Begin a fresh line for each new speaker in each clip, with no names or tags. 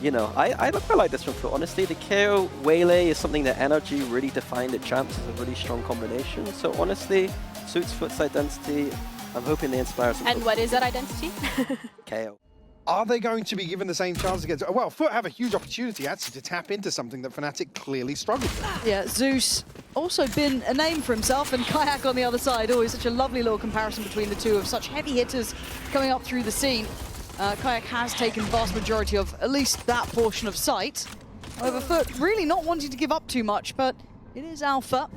you know, I quite like this one for honestly. The KO Waylay is something that Energy really defined at Champs as a really strong combination. So honestly, suits FUT's identity. I'm hoping they inspire some.
And what is that identity?
KO.
Are they going to be given the same chance against... Well, FUT have a huge opportunity actually to tap into something that Fnatic clearly struggled with.
Yeah, Zeus also been a name for himself, and Kayak on the other side. Always such a lovely little comparison between the two of such heavy hitters coming up through the scene. Kayak has taken the vast majority of at least that portion of sight. However, FUT really not wanting to give up too much, but it is Alpha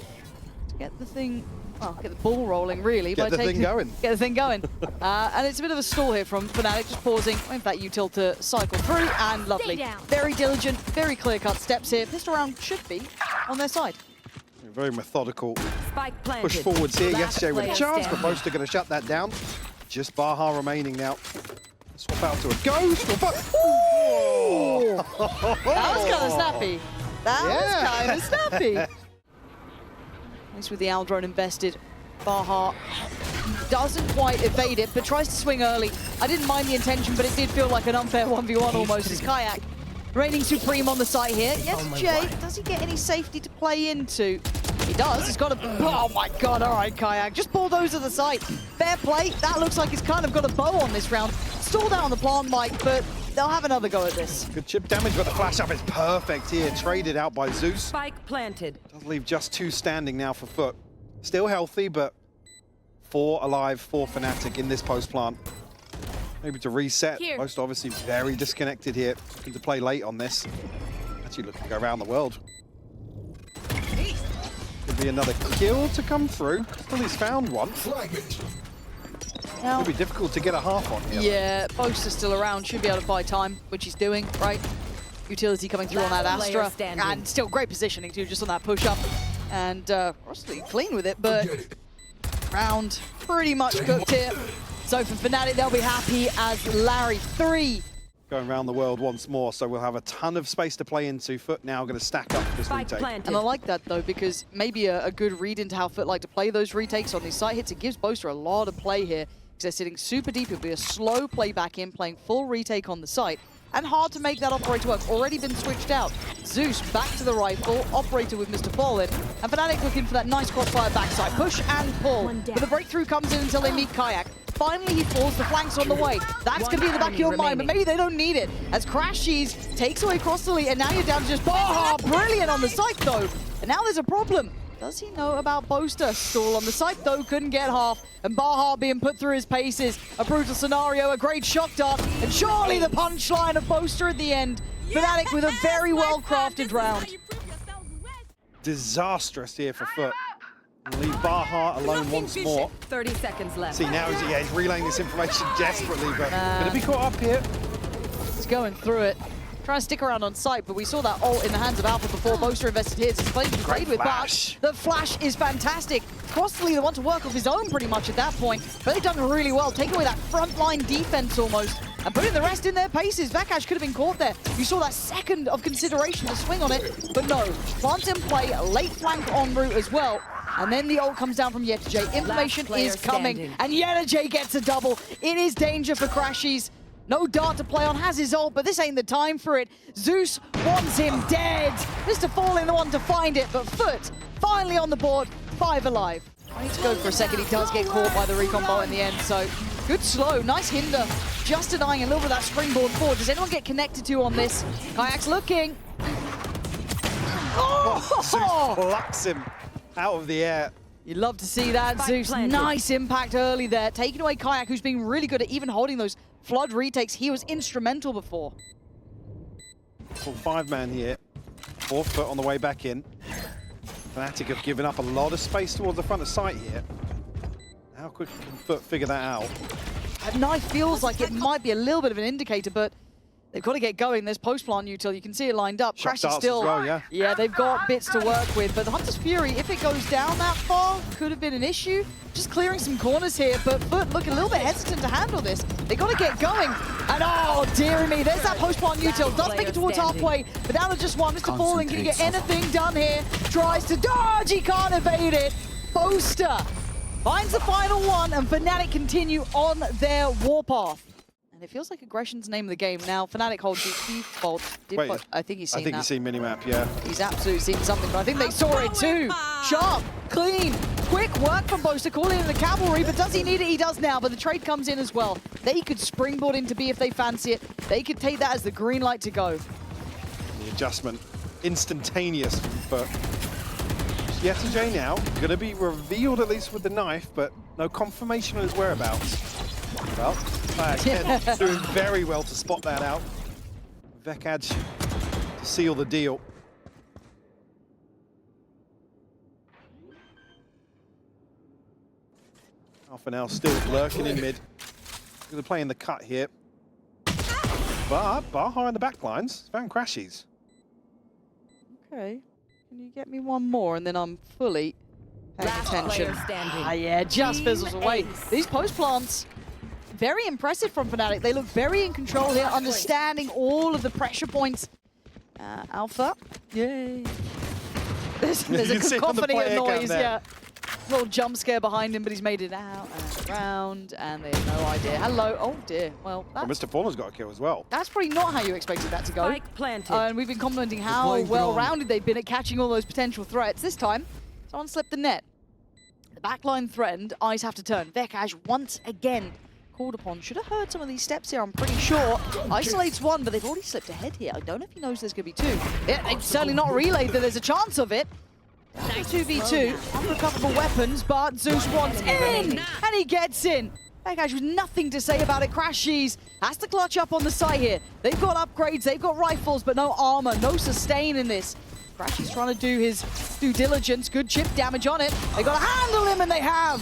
to get the thing... Well, get the ball rolling, really.
Get the thing going.
Get the thing going. And it's a bit of a stall here from Fnatic, just pausing, waiting for that util to cycle through, and lovely. Very diligent, very clear-cut steps here. Pistol round should be on their side.
Very methodical push forwards here. Yesterday with a chance, but Boaster going to shut that down. Just Baha remaining now. Swap out to a ghost.
Ooh. That was kind of snappy. That was kind of snappy. Nice with the Owl drone invested. Baha doesn't quite evade it, but tries to swing early. I didn't mind the intention, but it did feel like an unfair 1v1 almost as Kayak reigning supreme on the site here. Yes, Jay, does he get any safety to play into? He does. He's got a... Oh my god, all right, Kayak. Just bulldozer the site. Fair play. That looks like he's kind of got a bow on this round. Stalled out on the plant, Mike, but they'll have another go at this.
Good chip damage, but the flash up is perfect here. Traded out by Zeus.
Spike planted.
Does leave just 2 standing now for FUT. Still healthy, but 4 alive for Fnatic in this post plant. Maybe to reset. Most obviously very disconnected here. Looking to play late on this. Actually looking to go around the world. Could be another kill to come through. Still he's found one. It'll be difficult to get a half on here.
Yeah, Boaster's still around, should be able to buy time, which he's doing, right? Utility coming through on that Astra, and still great positioning too, just on that push-up. And Rossley clean with it, but round pretty much cooked here. So for Fnatic, they'll be happy as Larry 3.
Going around the world once more, so we'll have a ton of space to play into. FUT now going to stack up this retake.
And I like that though, because maybe a good read into how FUT like to play those retakes on these side hits. It gives Boaster a lot of play here, because they're sitting super deep. It'll be a slow play back in, playing full retake on the site. And hard to make that operator work. Already been switched out. Zeus back to the rifle, operator with Mr. Fallen. And Fnatic looking for that nice crossfire backside. Push and pull. But the breakthrough comes in until they meet Kayak. Finally, he falls, the flank's on the way. That's going to be in the back of your mind, but maybe they don't need it. As Crash Cheese takes away Cross the lead, and now you're down to just Baha. Brilliant on the site, though. And now there's a problem. Does he know about Boaster? Stall on the site, though, couldn't get half. And Baha being put through his paces. A brutal scenario, a great shock dart, and surely the punchline of Boaster at the end. Fnatic with a very well-crafted round.
Disastrous here for FUT. Leave Baha alone once more.
30 seconds left.
See, now he's relaying this information desperately, but going to be caught up here.
He's going through it. Trying to stick around on site, but we saw that ult in the hands of Alpha before Boaster invested his. It's played with, but the flash is fantastic. Crossley, the one to work off his own pretty much at that point, but they've done really well, taking away that frontline defense almost, and putting the rest in their paces. Vakash could have been caught there. You saw that second of consideration to swing on it, but no. Plant in play, late flank en route as well. And then the ult comes down from Yetajay. Information is coming, and Yetajay gets a double. It is danger for Crashies. No dart to play on, has his ult, but this ain't the time for it. Zeus wants him dead. Mr. Fallen the one to find it, but FUT finally on the board, 5 alive. I need to go for a second. He does get caught by the recon bolt in the end, so good slow, nice hinder. Just denying a little bit of that springboard forward. Does anyone get connected to on this? Kayak's looking.
Zeus plucks him out of the air.
You'd love to see that, Zeus. Nice impact early there. Taking away Kayak, who's been really good at even holding those flood retakes. He was instrumental before.
Full 5-man here. 4 FUT on the way back in. Fnatic have given up a lot of space towards the front of site here. How quickly can FUT figure that out?
That knife feels like it might be a little bit of an indicator, but they've got to get going. There's post-plant util. You can see it lined up.
Shock
Crash is
darts
still...
as well,
yeah, they've got bits to work with. But the Hunter's Fury, if it goes down that far, could have been an issue. Just clearing some corners here, but FUT looking a little bit hesitant to handle this. They've got to get going. And oh, dear me, there's that post-plant util. Does make it towards halfway, but down to just one. Mr. Fallen, can he get anything done here? Tries to dodge, he can't evade it. Boaster finds the final one, and Fnatic continue on their warpath. And it feels like aggression's name of the game. Now, Fnatic holds the default.
Wait,
I think he's seen that.
I think he's seen minimap, yeah.
He's absolutely seen something, but I think they saw it too. Sharp, clean, quick work from Boaster, calling in the cavalry, but does he need it? He does now, but the trade comes in as well. They could springboard into B if they fancy it. They could take that as the green light to go.
The adjustment, instantaneous for GIANTX now. Going to be revealed at least with the knife, but no confirmation on his whereabouts. Well, Kayak doing very well to spot that out. Vekaj to seal the deal. Alpha now still lurking in mid. Going to play in the cut here. But Baha in the back lines found crashes.
Okay, can you get me one more and then I'm fully paying attention. Ah, yeah, just fizzles away. These post plants, very impressive from Fnatic. They look very in control here, understanding all of the pressure points. Alpha, yay. There's a cacophony of noise, yeah. Little jump scare behind him, but he's made it out and around, and they have no idea. Hello, oh dear. Well,
Mr. Fauna's got a kill as well.
That's probably not how you expected that to go. And we've been complimenting how well-rounded they've been at catching all those potential threats. This time, someone slipped the net. The backline threatened, eyes have to turn. Vekaj once again called upon. Should have heard some of these steps here, I'm pretty sure. Isolates one, but they've already slipped ahead here. I don't know if he knows there's going to be two. Yeah, it's certainly not relayed that there's a chance of it. 2v2, unrecoverable weapons, but Zeus wants in, and he gets in. Vekaj with nothing to say about it. Crashies has to clutch up on the side here. They've got upgrades, they've got rifles, but no armor, no sustain in this. Crashies trying to do his due diligence, good chip damage on it. They got to handle him, and they have.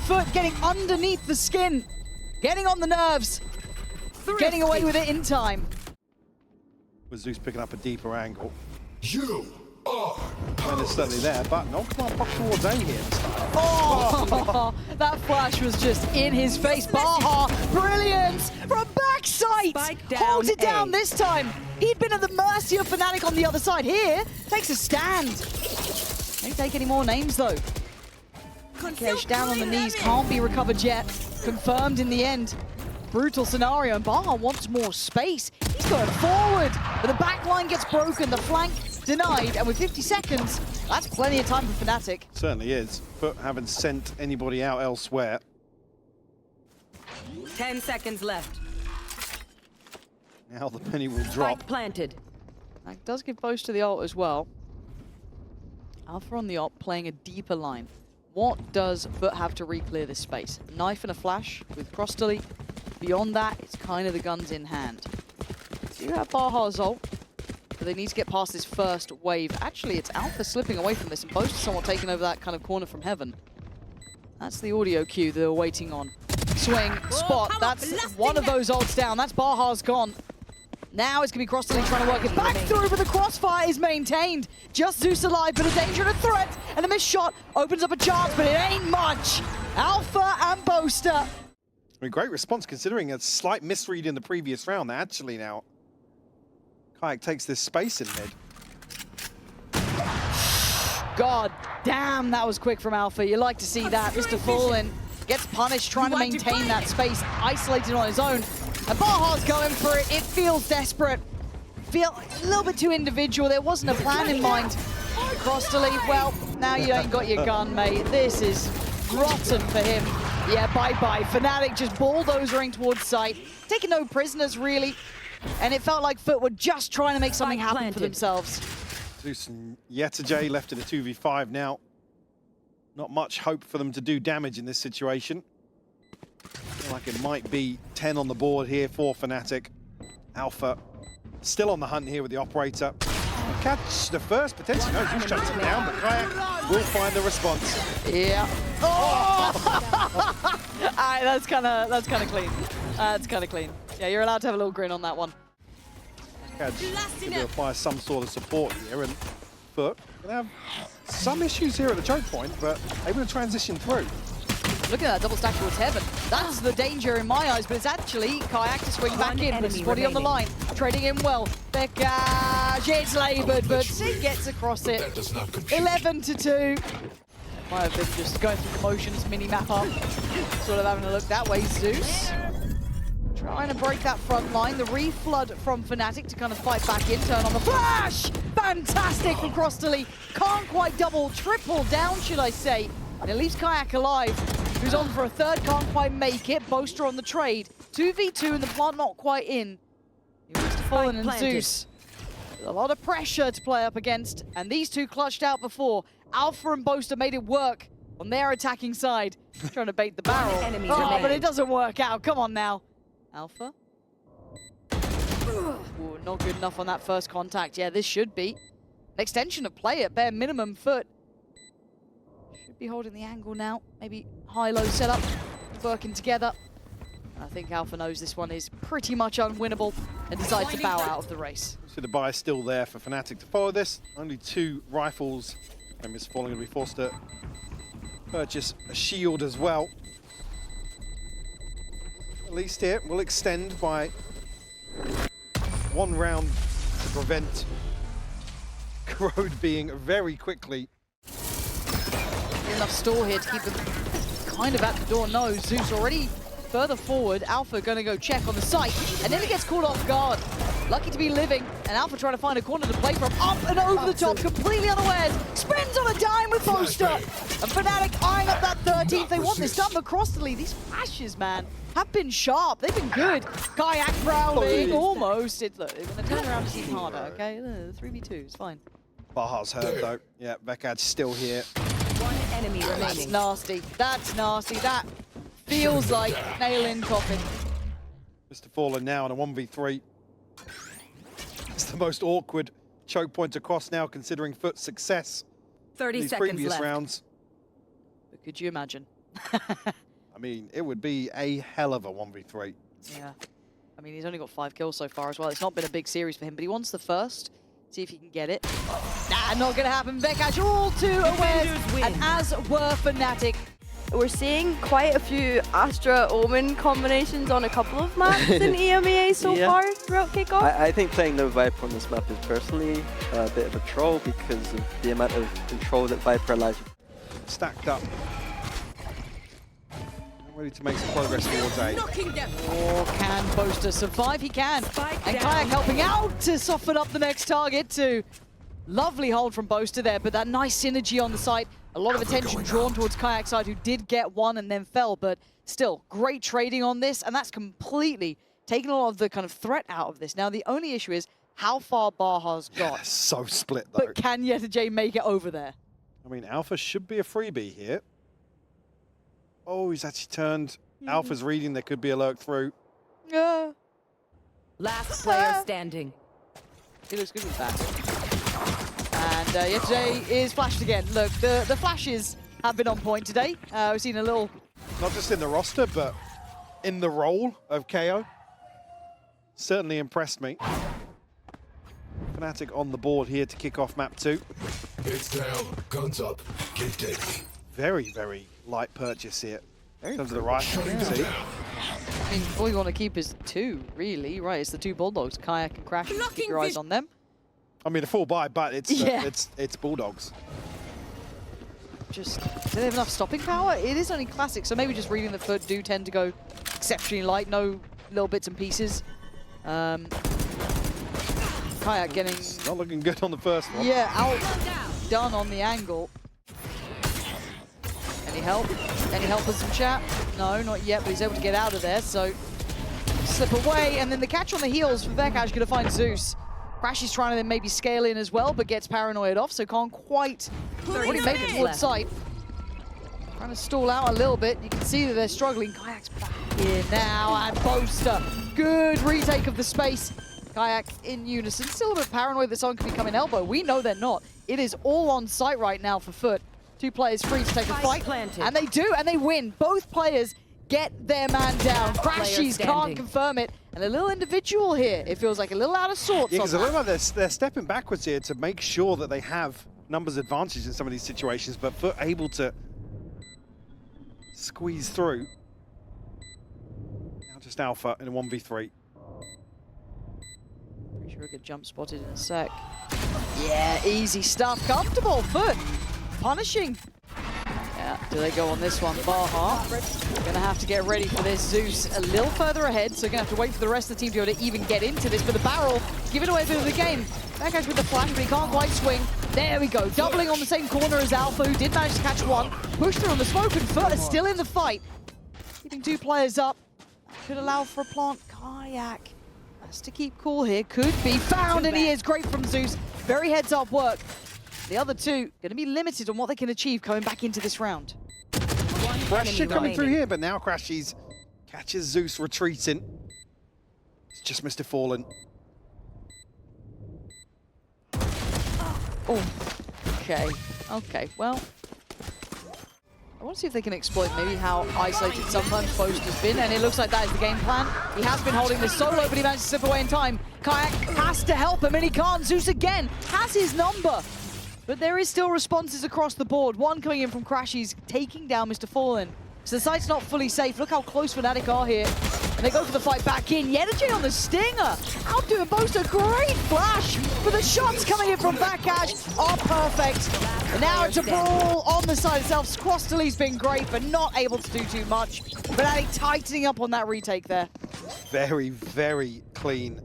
FUT getting underneath the skin, getting on the nerves, getting away with it in time.
With Zeus picking up a deeper angle. And it's certainly there, but no command push towards A here this time.
Oh, that flash was just in his face. Baha, brilliant! From backside! Holds it down this time. He'd been at the mercy of Fnatic on the other side. Here, takes a stand. Don't take any more names though. Kesh down on the knees, can't be recovered yet. Confirmed in the end. Brutal scenario, and Baha wants more space. He's going forward, but the back line gets broken, the flank denied, and with 50 seconds, that's plenty of time for Fnatic.
Certainly is. FUT haven't sent anybody out elsewhere.
10 seconds left.
Now the penny will drop.
Spike planted.
That does give Boast to the ult as well. Alpha on the ult, playing a deeper line. What does FUT have to re-clear this space? Knife and a flash with cross delete. Beyond that, it's kind of the guns in hand. Do have Baha's ult, but they need to get past this first wave. Actually, it's Alpha slipping away from this, and Boast is somewhat taking over that kind of corner from heaven. That's the audio cue they're waiting on. Swing, spot, that's one of those ults down. That's Baha's gone. Now it's going to be cross delete trying to work it back through, but the crossfire is maintained. Just Zeus alive, but a danger and a threat, and a missed shot opens up a chance, but it ain't much. Alpha and Boaster.
I mean, great response considering a slight misread in the previous round. Actually now, Kayak takes this space in mid.
God damn, that was quick from Alpha. You like to see that. Mr. Fallen gets punished, trying to maintain that space, isolated on his own. And Baha's going for it. It feels desperate. Feel a little bit too individual. There wasn't a plan in mind. Cross delete, well, now you ain't got your gun, mate. This is rotten for him. Yeah, bye-bye. Fnatic just bulldozering towards site, taking no prisoners, really. And it felt like FUT were just trying to make something happen for themselves.
Zeus and GIANTX left in a 2v5 now. Not much hope for them to do damage in this situation. Feel like it might be 10 on the board here for Fnatic. Alpha still on the hunt here with the operator. Catch the first, potentially. No, Zeus shuts it down, but Kayak will find the response.
Yeah. Oh! Alright, that's kind of clean. That's kind of clean. Yeah, you're allowed to have a little grin on that one.
Going to apply some sort of support here, and FUT going to have some issues here at the choke point, but able to transition through.
Look at that double stack towards heaven. That's the danger in my eyes, but it's actually Kayak to swing back in, puts his body on the line, trading in well. Vekaj, it's laboured, but he gets across it. 11-2. Might have been just going through the motions, mini-map up, sort of having a look that way. Zeus Trying to break that front line. The reflood from Fnatic to kind of fight back in. Turn on the flash! Fantastic from Crossley. Can't quite double, triple down, should I say. And it leaves Kayak alive, who's on for a third, can't quite make it. Boaster on the trade. 2v2 and the plant not quite in. Mr. Fallen and Zeus. A lot of pressure to play up against, and these two clutched out before. Alpha and Boaster made it work on their attacking side. Trying to bait the barrel. Oh, but it doesn't work out. Come on now. Alpha. Ooh, not good enough on that first contact. Yeah, this should be an extension of play at bare minimum. FUT should be holding the angle now. Maybe high-low setup, working together. I think Alpha knows this one is pretty much unwinnable and decides to bow out of the race.
So the buy is still there for Fnatic to follow this. Only 2 rifles, and Mr. Fallen going to be forced to purchase a shield as well. At least here, we'll extend by 1 round to prevent Corrode being very quickly.
Enough store here to keep them kind of at the door. No, Zeus already further forward. Alpha going to go check on the site, and then he gets caught off guard. Lucky to be living, and Alpha trying to find a corner to play from. Up and over the top, completely unawares. Spins on a dime with Boaster. And Fnatic eyeing up that 13th. They want this done, but Crossley, these flashes, man, have been sharp. They've been good. Kayak prowling, almost. Look, they're going to turn around to seem harder, okay? 3v2, it's fine.
Baha's hurt, though. Yeah, Vekad's still here.
1 enemy remaining.
That's nasty. That's nasty. That feels like nail-in coffin.
Mr. Fallen now on a 1v3. It's the most awkward choke point across now, considering FUT's success
30
in these
seconds
previous
left.
rounds.
But could you imagine?
I mean, it would be a hell of a 1v3.
Yeah. I mean, he's only got 5 kills so far as well. It's not been a big series for him, but he wants the first. See if he can get it. Nah, not going to happen. Vekad, all too aware. And as were Fnatic.
We're seeing quite a few Astra Omen combinations on a couple of maps in EMEA so far throughout Kickoff.
I think playing no Viper on this map is personally a bit of a troll because of the amount of control that Viper allows you.
Stacked up. Ready to make some progress towards A.
Or can Boaster survive? He can. And Kayak helping out to soften up the next target too. Lovely hold from Boaster there, but that nice synergy on the site. A lot of attention drawn towards Kayak's side, who did get one and then fell, but still, great trading on this, and that's completely taken a lot of the kind of threat out of this. Now, the only issue is how far Baha's got.
Yeah, so split, though.
But can Yeta J make it over there?
I mean, Alpha should be a freebie here. Oh, he's actually turned. Alpha's reading there could be a lurk through.
Yeah.
Last player standing.
He looks good with that. And Yeta J is flashed again. Look, the flashes have been on point today. We've seen a little...
Not just in the roster, but in the role of KO. Certainly impressed me. Fnatic on the board here to kick off map 2.
It's down, guns up, get dead.
Very, very light purchase here. In terms of the rifle, you can see.
I mean, all you want to keep is 2, really. Right, it's the 2 Bulldogs, Kayak and Crash. Keep your eyes on them.
I mean, a full buy, but it's it's Bulldogs.
Just, do they have enough stopping power? It is only classic, so maybe just reading the FUT do tend to go exceptionally light, no little bits and pieces. Kayak getting...
Not looking good on the first one.
Yeah, outdone on the angle. Any help? Any help with some chat? No, not yet, but he's able to get out of there, so slip away, and then the catch on the heels for Vekaj going to find Zeus. Crash is trying to then maybe scale in as well, but gets paranoid off, so can't quite really make it towards sight. Trying to stall out a little bit. You can see that they're struggling. Kayak's back here now, and Boaster. Good retake of the space. Kayak in unison. Still a bit paranoid that someone could be coming elbow. We know they're not. It is all on site right now for FUT. 2 players free to take a fight, and they do, and they win. Both players get their man down. Crashies can't confirm it. And a little individual here. It feels like a little out of sorts.
Yeah, because it looks like they're stepping backwards here to make sure that they have numbers advantage in some of these situations, but FUT able to squeeze through. Now just Alpha in a 1v3.
Pretty sure I get jump spotted in a sec. Yeah, easy stuff. Comfortable. FUT punishing. Yeah, do they go on this one? Baha gonna have to get ready for this. Zeus a little further ahead, so gonna have to wait for the rest of the team to be able to even get into this. But the barrel, giving away a bit of the game. That guy's with the flash, but he can't quite swing. There we go, doubling on the same corner as Alpha, who did manage to catch one. Push through on the smoke, and FUT is still in the fight. Keeping 2 players up. Could allow for a plant. Kayak has to keep cool here. Could be found, and he is. Great from Zeus. Very heads-up work. The other 2 going to be limited on what they can achieve coming back into this round.
Pressure coming through here, but now Crashies catches Zeus retreating. It's just Mr. Fallen.
Oh, okay, well, I want to see if they can exploit maybe how isolated sometimes Boast has been, and it looks like that is the game plan. He has been holding this solo, but he managed to slip away in time. Kayak has to help him, and he can't. Zeus again has his number. But there is still responses across the board. One coming in from Crashies, taking down Mr. Fallen. So the site's not fully safe. Look how close Fnatic are here. And they go for the fight back in. Yenergy on the stinger. Outdoing Boast, a great flash. But the shots coming in from Backash are perfect. And now it's a brawl on the side itself. Squastely's been great, but not able to do too much. Fnatic tightening up on that retake there.
Very, very clean.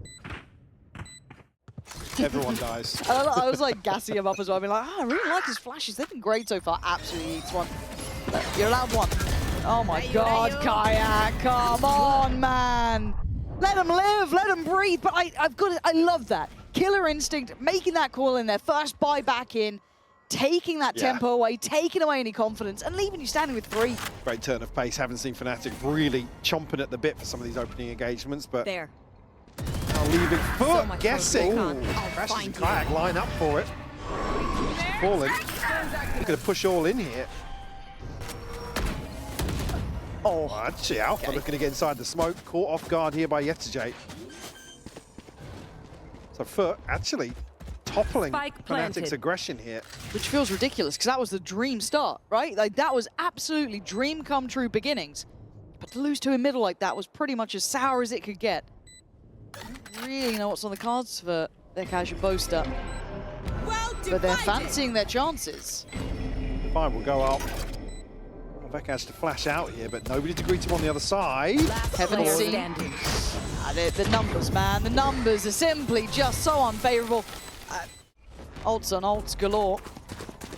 Everyone dies.
I was like gassing him up as well. I mean, like, I really like his flashes. They've been great so far. Absolutely eats one. But you're allowed one. Oh my God, Kayak, come on, man. Let him live, let him breathe. But I love that. Killer instinct, making that call in there. First buy back in, taking that tempo away, taking away any confidence, and leaving you standing with 3.
Great turn of pace. Haven't seen Fnatic really chomping at the bit for some of these opening engagements, but
There.
now leaving FUT,
much
guessing.
more.
Crashies and Kayak line up for it. Fallen. They're going to push all in here. Oh, actually, Alpha looking to get inside the smoke. Caught off guard here by Yetajay. So FUT actually toppling Fnatic's aggression here.
Which feels ridiculous, because that was the dream start, right? Like, that was absolutely dream come true beginnings. But to lose to a middle like that was pretty much as sour as it could get. I don't really know what's on the cards for their casual Boaster. But they're fancying their chances.
Fine, we'll go up. Beck has to flash out here, but nobody to greet him on the other side.
Heaven seen. The numbers, man. The numbers are simply just so unfavorable. Ults on ults galore.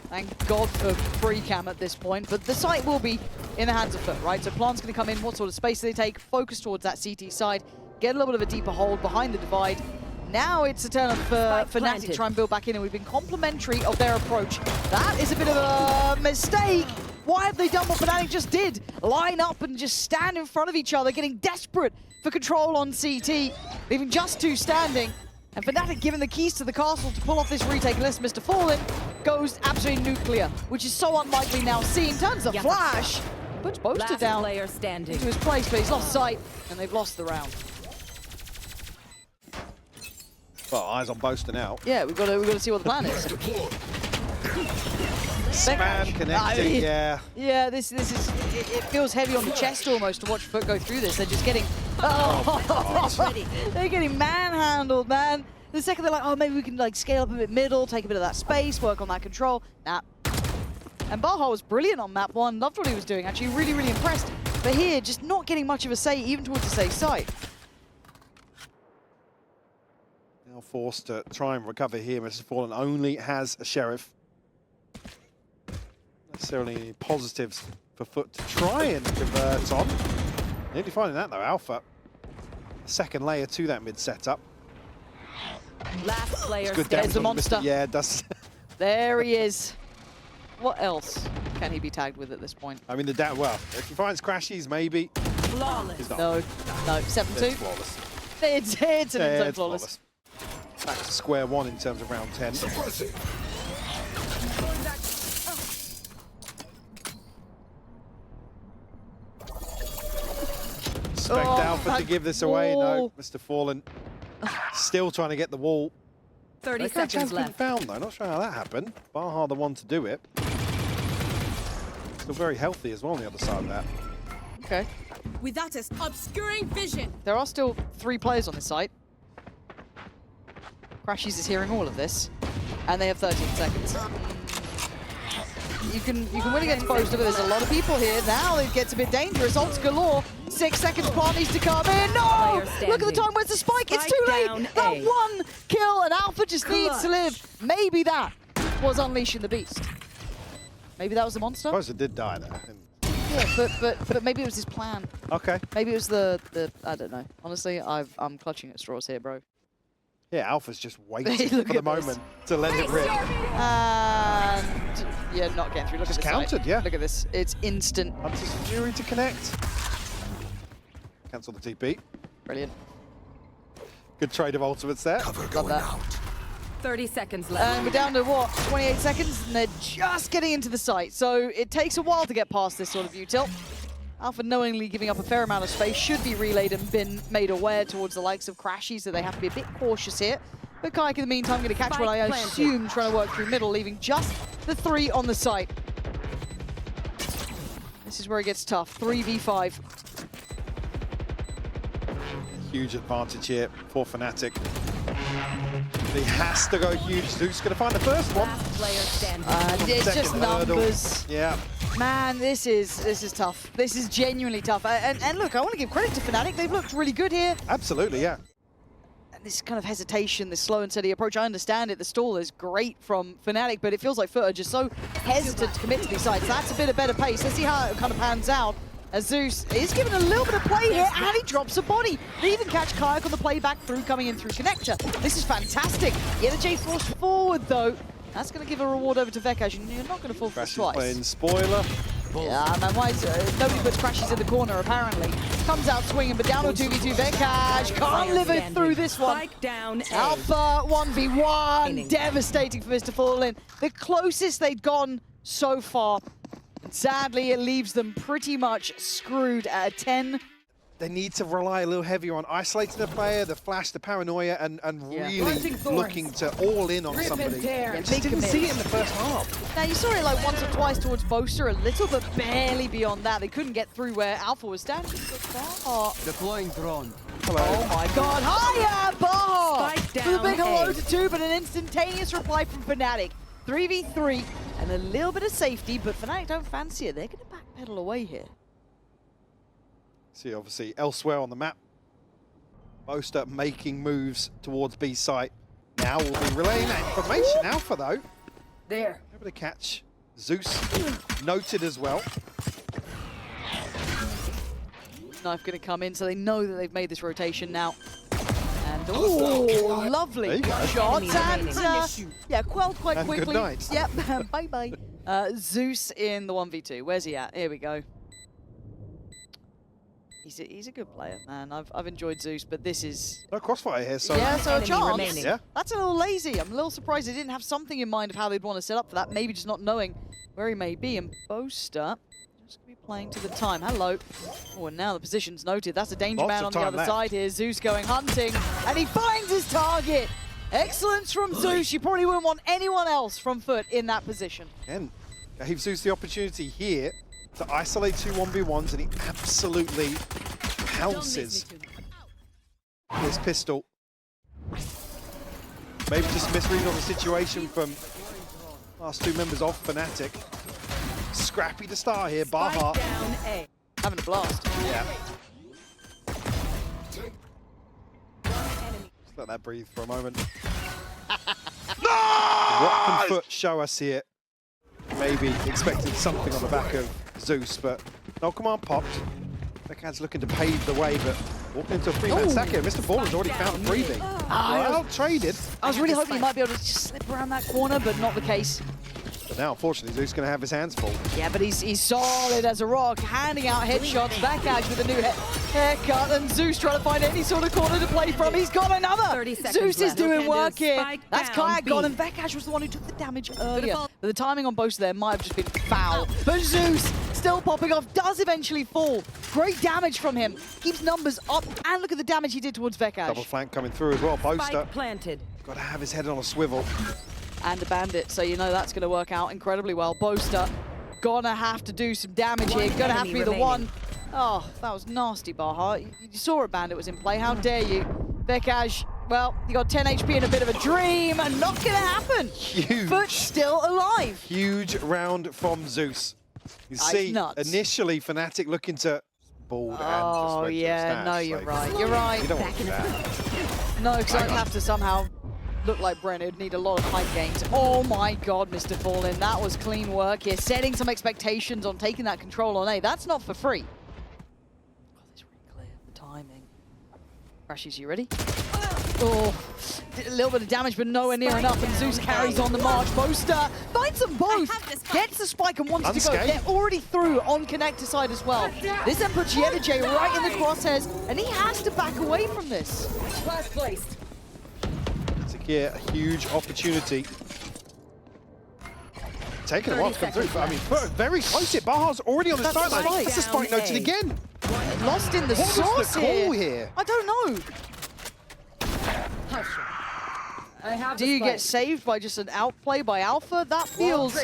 Thank God for free cam at this point, but the site will be in the hands of FUT, right? So Plant's going to come in. What sort of space do they take? Focus towards that CT side. Get a little bit of a deeper hold behind the divide. Now it's a turn for Fnatic to try and build back in, and we've been complimentary of their approach. That is a bit of a mistake. Why have they done what Fnatic just did? Line up and just stand in front of each other, getting desperate for control on CT, leaving just 2 standing. And Fnatic given the keys to the castle to pull off this retake, unless Mr. Fallen goes absolutely nuclear, which is so unlikely now seen. Turns the flash, puts Boaster down into his place, but he's lost sight, and they've lost the round.
Well, eyes on Boaster now.
Yeah, we've got to see what the plan is.
Spam connecting, yeah.
Yeah, this is, it feels heavy on the chest almost to watch FUT go through this. They're just getting, they're getting manhandled, man. The second they're like, oh, maybe we can like scale up a bit middle, take a bit of that space, work on that control. Nah. And Baha was brilliant on map 1, loved what he was doing, actually really, really impressed. But here, just not getting much of a say, even towards the safe side.
Now forced to try and recover here. Mr. Fallen only has a Sheriff. Necessarily any positives for FUT to try and convert on. Nearly finding that though, Alpha. A second layer to that mid setup.
Last player.
There's the monster.
Yeah, it does.
There he is. What else can he be tagged with at this point?
I mean, well, if he finds Crashies, maybe.
Flawless.
He's not.
No, 7-2.
It's flawless.
It's an inside
it's
flawless.
Back to square one in terms of round 10.
Suppressing.
Expect Alpha to give this away. No, Mr. Fallen still trying to get the wall.
30 seconds left.
Found though. Not sure how that happened. Baha the one to do it. Still very healthy as well on the other side of that.
Okay.
Without us obscuring vision.
There are still 3 players on this site. Crashies is hearing all of this, and they have 13 seconds. You can win against Boaster, but there's a lot of people here. Now it gets a bit dangerous. Ults galore. 6 seconds, plant needs to come in. No! Look at the time, where's the spike? It's too late! That one kill, and Alpha just needs to live. Maybe that was unleashing the beast. Maybe that was the monster?
I suppose it did die there.
Yeah, but maybe it was his plan.
Okay.
Maybe it was the I don't know. Honestly, I'm clutching at straws here, bro.
Yeah, Alpha's just waiting for the moment to let it rip.
And yeah, not getting through. Look
Just
at this.
countered, yeah.
Look at this. It's instant.
Hunter's Fury to connect. Cancel the TP.
Brilliant.
Good trade of ultimates there.
Cover
Love
going
that.
out.
30 seconds left.
And we're down to what? 28 seconds, and they're just getting into the site. So it takes a while to get past this sort of util. Alpha knowingly giving up a fair amount of space, should be relayed and been made aware towards the likes of Crashy, so they have to be a bit cautious here. But Kayak in the meantime going to catch what I assume trying to work through middle, leaving just the 3 on the site. This is where it gets tough. 3v5.
Huge advantage here for Fnatic. He has to go huge. Zeus going to find the first one.
Last player standing.
And it's just
Second hurdle.
numbers.
Yeah.
Man, this is tough. This is genuinely tough. And look, I want to give credit to Fnatic. They've looked really good here.
Absolutely, yeah.
And this kind of hesitation, this slow and steady approach, I understand it. The stall is great from Fnatic, but it feels like FUT are just so hesitant to commit to these sides. That's a bit of better pace. Let's see how it kind of pans out. As Zeus is given a little bit of play here, and he drops a body. They even catch Kayak on the play back through, coming in through Connector. This is fantastic. Get a J force forward, though. That's going to give a reward over to Vekash, and you're not going to fall for this twice.
Playing spoiler.
Yeah, man, why is nobody puts Crashes in the corner, apparently. Comes out swinging, but down to 2v2. Vekash can't live it through this one.
Spike down A.
Alpha 1v1. Devastating for Mr. Fallen. The closest they'd gone so far. Sadly, it leaves them pretty much screwed at a 10.
They need to rely a little heavier on isolating the player, the flash, the paranoia, and really looking to all in on somebody.
Yeah,
Just didn't see it in the first half.
Now, you saw it like once or twice towards Boaster, a little, but barely beyond that. They couldn't get through where Alpha was standing.
Deploying drone.
Hello.
Oh my god, hiya, Baha!
Spike
For the
down
big hello
A.
to 2, but an instantaneous reply from Fnatic. 3v3, and a little bit of safety, but Fnatic don't fancy it. They're going to backpedal away here.
See, obviously, elsewhere on the map, Boaster making moves towards B site. Now we'll be relaying that information. Alpha, though,
There.
able to catch Zeus, noted as well.
Knife going to come in, so they know that they've made this rotation now. And oh, lovely
There you go.
shots, and yeah, quelled quite
And good
quickly.
night.
Yep, bye-bye. Zeus in the 1v2. Where's he at? Here we go. He's a good player, man. I've enjoyed Zeus, but this is...
No crossfire here, so
Yeah, so a
Enemy
chance.
remaining.
Yeah.
That's a little lazy. I'm a little surprised they didn't have something in mind of how they'd want to set up for that. Maybe just not knowing where he may be. And Boaster just going to be playing to the time. Hello. Oh, and now the position's noted. That's a danger
Lots
man
of
on the
time
other
left.
side here. Zeus going hunting, and he finds his target. Excellence from Zeus. You probably wouldn't want anyone else from FUT in that position.
again, gave Zeus the opportunity here to isolate 2 1v1s, and he absolutely pounces his pistol. Maybe just misreading on the situation from last 2 members of Fnatic. Scrappy to start here, Baha.
Spike down A.
Having a blast.
Yeah. Just let that breathe for a moment. What can FUT show us here? Maybe expected something on the back of Zeus, but no command popped. Beckhand's looking to pave the way, but walking into a 3-man stack here. Mr. Fallen's already found breathing. Well traded.
I was really hoping he might be able to just slip around that corner, but not the case.
But now, unfortunately, Zeus going to have his hands full.
Yeah, but he's solid as a rock, handing out headshots. Vekash with a new haircut, and Zeus trying to find any sort of corner to play from. He's got another.
30 seconds
Zeus is
left.
doing work here.
Spike
That's
down
Kayak
B.
gone, and Vekash was the one who took the damage earlier. But the timing on both there might have just been foul. But Zeus still popping off, does eventually fall. Great damage from him. Keeps numbers up, and look at the damage he did towards Vekash.
Double flank coming through as well. Boaster
Spike planted.
got to have his head on a swivel.
And a bandit, so you know that's going to work out incredibly well. Boaster gonna have to do some damage here, gonna have to be the one. Oh, that was nasty, Baha. You saw a bandit was in play, how dare you? Vekash Well, you got 10 HP and a bit of a dream, and not gonna happen.
Huge.
But still alive.
Huge round from Zeus. You
That's
see,
nuts.
initially Fnatic looking to bald and just
Oh,
went to
yeah,
stats.
no, you're
Like,
right. You're right.
You don't want that.
No, because I'd have to somehow look like Brent. It'd need a lot of height gains. Oh my god, Mr. Fallen. That was clean work here. Setting some expectations on taking that control on A. That's not for free. Oh, this really clear. The timing. Crashes, you ready? Oh, did a little bit of damage, but nowhere near enough. And Zeus carries on the march. Boaster finds them both. Gets the spike and wants to go. They're already through on connector side as well. This then puts GIANTX right in the crosshairs, and he has to back away from this.
Last placed.
Here, a huge opportunity. Taking a while to come through, but I mean, very close here. Baha's already on the sideline. That's the spike noted again.
Lost in the
What
sauce
was the call here?
I don't know. Do you get saved by just an outplay by Alpha? That feels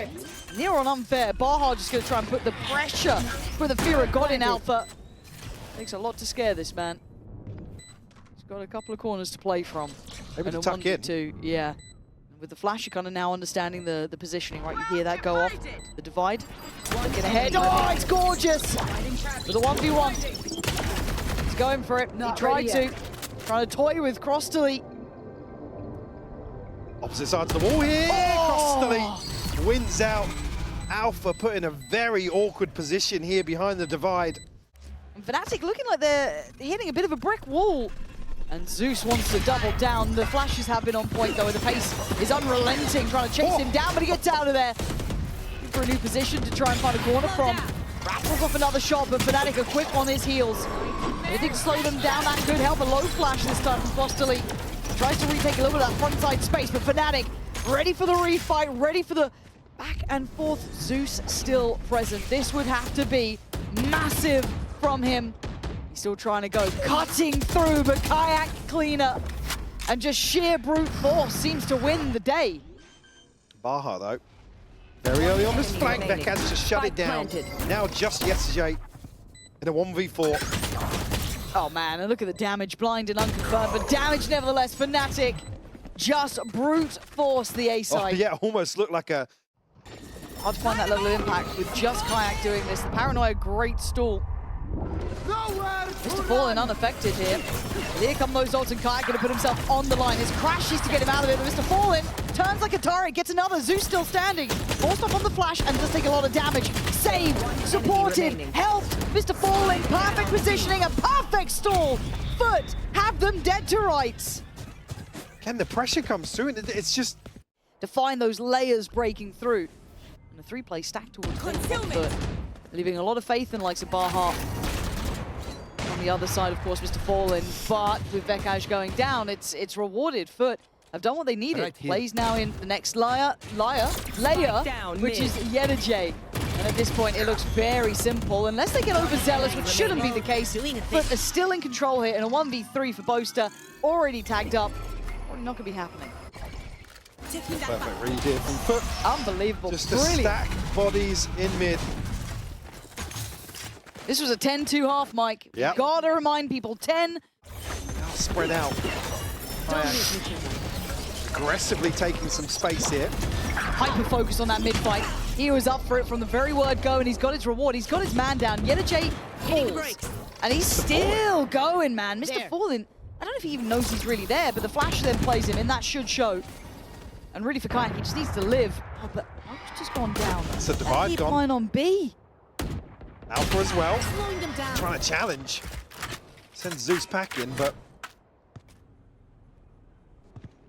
near on unfair. Baha just going to try and put the pressure, put the fear of God in Alpha. Takes a lot to scare this man. He's got a couple of corners to play from.
Maybe
and
to
a
tuck in.
1v2, yeah. With the flash, you're kind of now understanding the positioning, right? You hear that go off. The divide. Looking ahead. Oh, it's gorgeous! With a 1v1. He's going for it. He tried to. Trying to toy with Cross Delete.
Opposite sides of the wall here.
Oh.
Cross Delete wins out. Alpha put in a very awkward position here behind the divide.
And Fnatic looking like they're hitting a bit of a brick wall. And Zeus wants to double down. The flashes have been on point though, and the pace is unrelenting, trying to chase him down, but he gets out of there. Looking for a new position to try and find a corner from. Rattles off another shot, but Fnatic are quick on his heels. Anything to slow them down, that could help. A low flash this time from Fostely. Tries to retake a little bit of that front side space, but Fnatic ready for the refight, ready for the back and forth. Zeus still present. This would have to be massive from him. He's still trying to go, cutting through, but Kayak cleaner. And just sheer brute force seems to win the day.
Baha, though, very early on this flank. Vekaz just shut it down. Now just Yesterday in a 1v4.
Oh man, and look at the damage, blind and unconfirmed, but damage nevertheless. Fnatic just brute force the A side.
Oh, yeah, almost looked like a...
Hard to find that level of impact with just Kayak doing this. The Paranoia, great stall. Mr. Fallen unaffected here. Here come those ults, and Kayak going to put himself on the line. His crashes to get him out of it, but Mr. Fallen turns like a turret, gets another. Zeus still standing. Forced off on the flash and does take a lot of damage. Saved, supported, helped. Mr. Fallen, perfect positioning, a perfect stall. FUT have them dead to rights.
Can the pressure comes through, and it's just...
To find those layers breaking through. And a 3-play stack towards FUT, leaving a lot of faith in the likes of Baha. On the other side, of course, Mr. Fallen, but with Vekaj going down, it's rewarded. FUT have done what they needed. Plays now in the next layer, which is Yetajay. And at this point, it looks very simple. Unless they get overzealous, which shouldn't be the case, FUT are still in control here, and a 1v3 for Boaster, already tagged up. Probably not going to be happening.
Perfect read here from FUT.
Unbelievable.
Just to
brilliant.
stack bodies in mid.
This was a 10-2 half, Mike.
Yep.
Gotta remind people, 10.
Spread out. Aggressively taking some space here.
Hyper focus on that mid fight. He was up for it from the very word go, and he's got his reward. He's got his man down. Yetajay falls. And he's still going, man. Mr. Fallen, I don't know if he even knows he's really there, but the flash then plays him, and that should show. And really for Kayak, he just needs to live. Oh, but Mo's just gone down.
It's a divide gone.
Line on B.
Alpha as well. Trying to challenge. Sends Zeus packing, but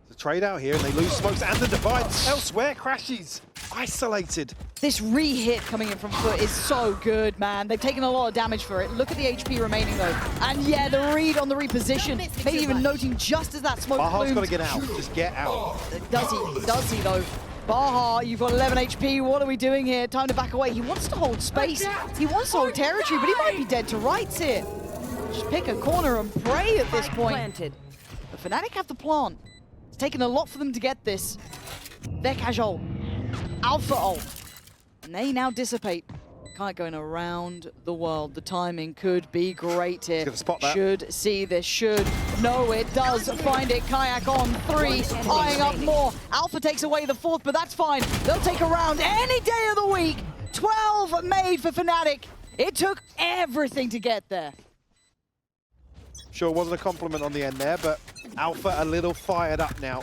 the trade out here, and they lose smokes and the divide elsewhere. Crashes isolated.
This re-hit coming in from FUT is so good, man. They've taken a lot of damage for it. Look at the HP remaining, though. And yeah, the read on the reposition. Maybe even noting just as that smoke
Baha's
bloomed.
got to get out. Just get out.
Does he? Does he, though? Baha, you've got 11 HP. What are we doing here? Time to back away. He wants to hold space. He wants to hold territory, but he might be dead to rights here. Just pick a corner and pray at this point. But Fnatic have the plan. It's taken a lot for them to get this. They're casual. Alpha ult. And they now dissipate. Kite going around the world. The timing could be great here.
He's gonna spot that.
Should see this. Should No, it does find it. Kayak on 3, eyeing up more. Alpha takes away the 4th, but that's fine. They'll take a round any day of the week. 12 made for Fnatic. It took everything to get there.
Sure wasn't a compliment on the end there, but Alpha a little fired up now.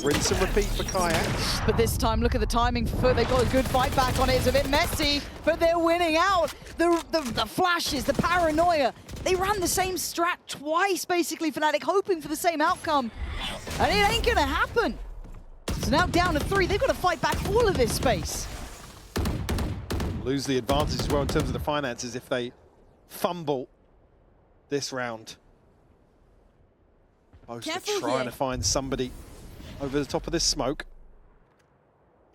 Rinse and repeat for Kayak.
But this time, look at the timing for FUT. They got a good fight back on it. It's a bit messy, but they're winning out. The flashes, the paranoia. They ran the same strat twice, basically, Fnatic, hoping for the same outcome. And it ain't gonna happen. So now down to 3. They've got to fight back all of this space.
Lose the advantage as well in terms of the finances if they fumble this round. Both are trying to find somebody over the top of this smoke.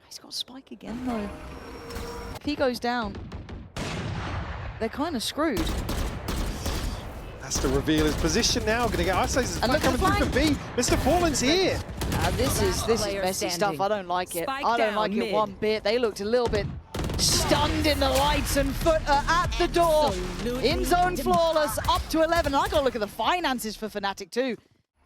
He's got a spike again, though. If he goes down, they're kind of screwed.
Has to reveal his position now. Going to get isolated.
And look at
coming
the
through for B. Mr. Fallen's here.
This is messy stuff. I don't like it. I don't like it one bit. They looked a little bit stunned in the lights, and FUT are at the door. In zone flawless, up to 11. And I got to look at the finances for Fnatic too.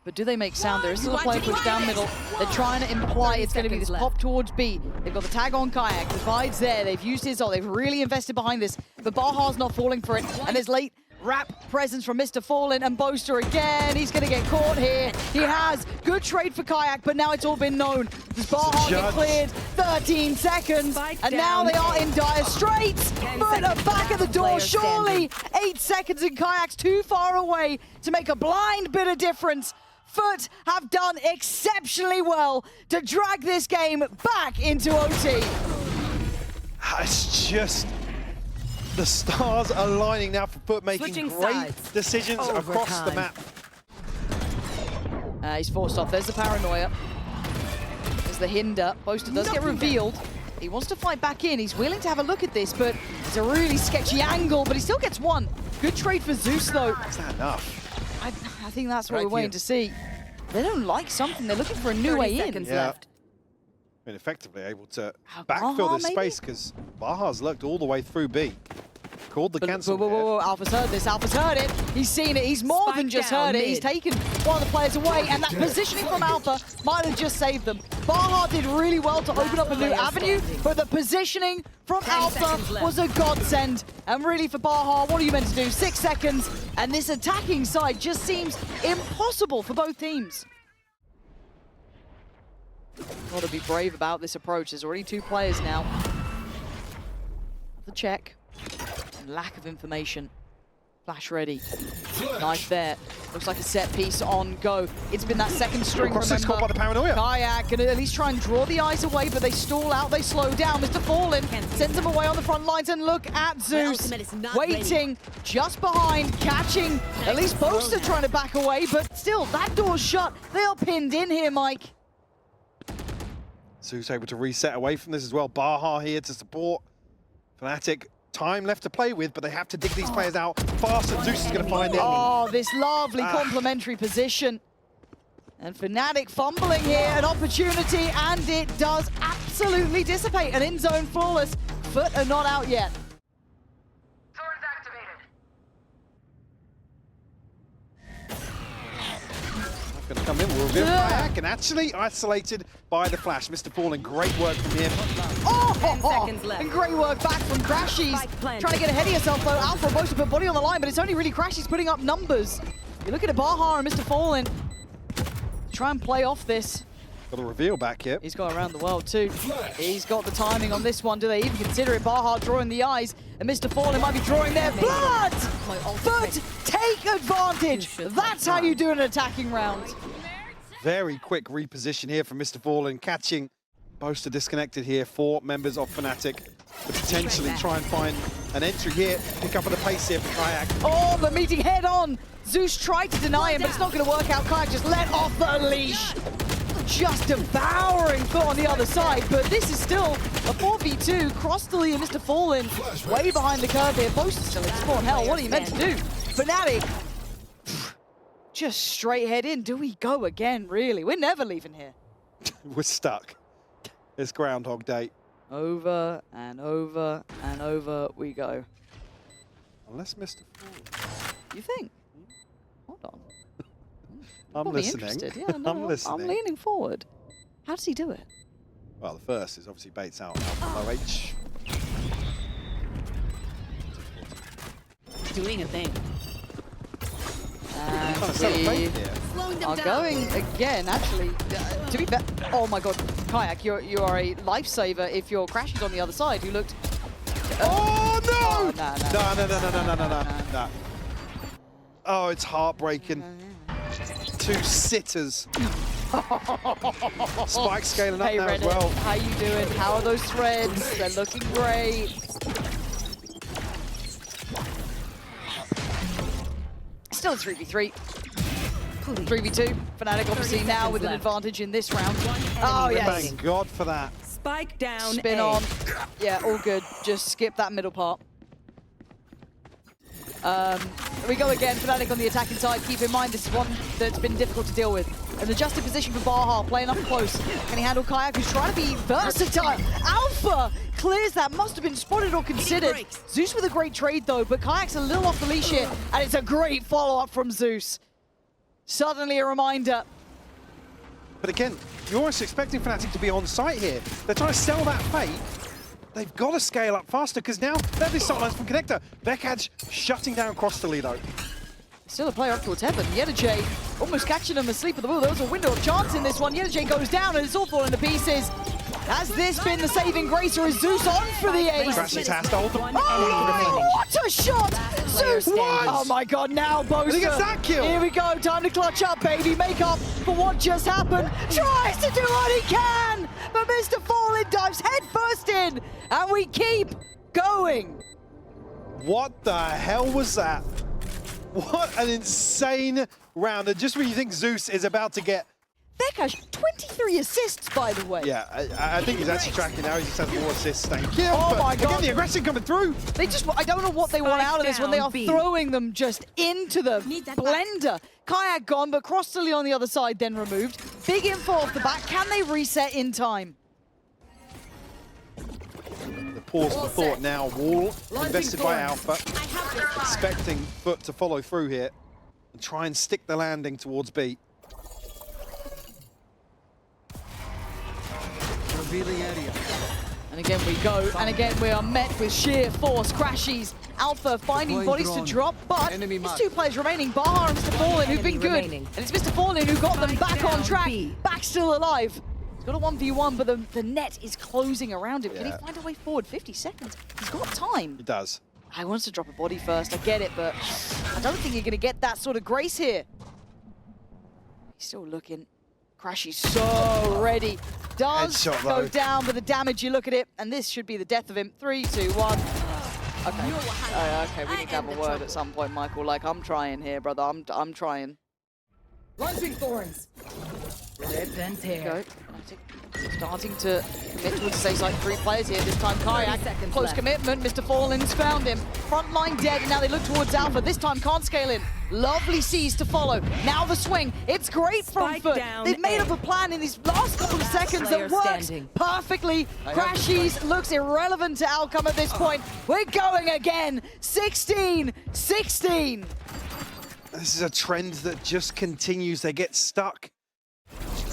But do they make sound? There is still a play push down middle. They're trying to imply it's going to be this pop towards B. They've got the tag on Kayak. Divide's there. They've used his ult. They've really invested behind this. But Baha's not falling for it. And there's late wrap presence from Mr. Fallen, and Boaster again. He's going to get caught here. He has. Good trade for Kayak, but now it's all been known. Does Baha get cleared? 13 seconds. And now they are in dire straits. FUT are back at the door, surely. 8 seconds, and Kayak's too far away to make a blind bit of difference. FUT have done exceptionally well to drag this game back into OT.
It's just the stars are aligning now for FUT, making great decisions across the map.
He's forced off. There's the paranoia. There's the hinder. Boaster does get revealed. He wants to fight back in. He's willing to have a look at this, but it's a really sketchy angle, but he still gets one. Good trade for Zeus, though.
Is that enough?
I think that's what we're waiting to see. They don't like something. They're looking for a new way in.
Left.
Been effectively able to backfill this space because Baha's lurked all the way through B. Called the cancel.
Whoa. Alpha's heard this. Alpha's heard it. He's seen it. He's more than just heard it. He's taken one of the players away, and that positioning from Alpha might have just saved them. Baha did really well to open up a new avenue, but the positioning from Alpha was a godsend. And really for Baha, what are you meant to do? 6 seconds, and this attacking side just seems impossible for both teams. Got to be brave about this approach. There's already 2 players now. The check. And lack of information. Flash ready. Knife there. Looks like a set piece on go. It's been that second string, remember.
Caught by the paranoia.
Kayak can at least try and draw the eyes away, but they stall out, they slow down. Mr. Fallen sends them away on the front lines, and look at Zeus. Waiting just behind, catching. At least Boaster trying to back away, but still, that door's shut. They are pinned in here, Mike.
Zeus able to reset away from this as well. Baha here to support. Fnatic, time left to play with, but they have to dig these players out fast, and Zeus is going to find it.
Oh, this lovely complementary position. And Fnatic fumbling here, an opportunity, and it does absolutely dissipate. And in zone flawless, FUT are not out yet.
Going to come in, we'll reveal Kayak, and actually isolated by the flash. Mr. Fallen, great work from him.
10 seconds left.
And great work back from Crashies. Trying to get ahead of yourself though. Alpha supposed to put body on the line, but it's only really Crashies putting up numbers. You're looking at Baha and Mr. Fallen. Try and play off this.
Got a reveal back here.
He's got around the world too. He's got the timing on this one. Do they even consider it? Baha drawing the eyes, and Mr. Fallen might be drawing their blood! But take advantage! That's how you do an attacking round.
Very quick reposition here from Mr. Fallen, catching Boaster disconnected here. 4 members of Fnatic to potentially try and find an entry here. Pick up on the pace here for Kayak.
Oh, the meeting head on! Zeus tried to deny him, but it's not going to work out. Kayak just let off the leash. Just devouring FUT on the other side, but this is still a 4v2. Cross the lead, Mr. Fallen way behind the curve here. Boaster still in spawn. Hell, what are you meant to do? Fnatic, just straight head in. Do we go again, really? We're never leaving here.
We're stuck. It's Groundhog Day.
Over and over and over we go.
Unless Mr. Fallen.
You think?
I'm
Probably
listening.
interested. Yeah, no,
I'm listening.
I'm leaning forward. How does he do it?
Well, the first is obviously baits out low H.
Doing a thing.
And
Trying to set a
we
bait here.
Slowing them
are
down.
going again, actually. To be fair, oh my god, Kayak, you are a lifesaver if your Crash is on the other side, who looked...
Oh no!
No.
No. Oh, it's heartbreaking. Two sitters. Spike scaling up
Hey
now
Reddit,
as well.
how you doing? How are those threads? They're looking great. Still a 3v3. 3v2. Fnatic obviously now with an advantage in this round. Oh yes.
Thank God for that.
Spike down.
Spin
A.
on. Yeah, all good. Just skip that middle part. We go again, Fnatic on the attacking side. Keep in mind, this is one that's been difficult to deal with. An adjusted position for Baha, playing up close. Can he handle Kayak, who's trying to be versatile? Alpha clears that, must have been spotted or considered. Zeus with a great trade though, but Kayak's a little off the leash here, and it's a great follow-up from Zeus. Suddenly a reminder.
But again, you're almost expecting Fnatic to be on site here. They're trying to sell that fate. They've got to scale up faster because now they're the start lines from Connector. Bekaj shutting down cross Toledo.
Still a player up towards heaven. Yedajay almost catching him asleep at the wheel. There was a window of chance in this one. Yedajay goes down and it's all falling to pieces. Has this been the saving grace or is Zeus on for the ace?
Crashes has to hold them.
Oh, what a shot! Zeus! Oh my god, now Bosa.
He gets that kill.
Here we go, time to clutch up, baby. Make up for what just happened. Tries to do what he can, but Mr. Fallen dives head first in, and we keep going.
What the hell was that? What an insane round. And just when you think Zeus is about to get...
Bekaj, 23 assists, by the way.
Yeah, I think he's actually tracking now. He just has more assists. Thank you.
Oh
But
my God.
Again, the aggression coming through.
They just, I don't know what they want out of this when they are
B.
throwing them just into the
Need that
blender. Kayak gone, but Cross-Tilly on the other side then removed. Big info off the back. Can they reset in time?
The pause for thought now. Wall invested by Alpha. Expecting FUT to follow through here and try and stick the landing towards B.
Revealing area.
And again we go, and again we are met with sheer force. Crashies, Alpha finding
Deploying
bodies
drone.
to drop, but
Enemy
it's
mark.
two players remaining. Baha and Mr. Fallen, who've been
enemy
good.
remaining.
And it's Mr. Fallen who got them
Spike
back on
down
track,
B.
back still alive. He's got a 1v1, but the net is closing around him. Can he
Yeah.
find a way forward? 50 seconds. He's got time.
He does.
I wants to drop a body first, I get it, but I don't think you're going to get that sort of grace here. He's still looking. Crashy's so ready. Does
Headshot,
go
though.
down, but the damage, you look at it, and this should be the death of him. 3, 2, 1. Okay. Okay, we need to have a word at some point, Michael. Like, I'm trying here, brother. I'm trying.
Launching thorns. Rip and tear.
Go. Starting to commit towards the safe side. 3 players here. This time Kayak.
30 seconds
Close
left.
commitment. Mr. Fallen's found him. Front line dead, and now they look towards Alpha. This time can't scale in. Lovely C's to follow. Now the swing. It's great from
Spike
FUT.
down
They've made
A.
up a plan in these last couple of seconds
player
that works
standing.
perfectly. Crashies looks irrelevant to outcome at this point. We're going again. 16-16.
This is a trend that just continues. They get stuck.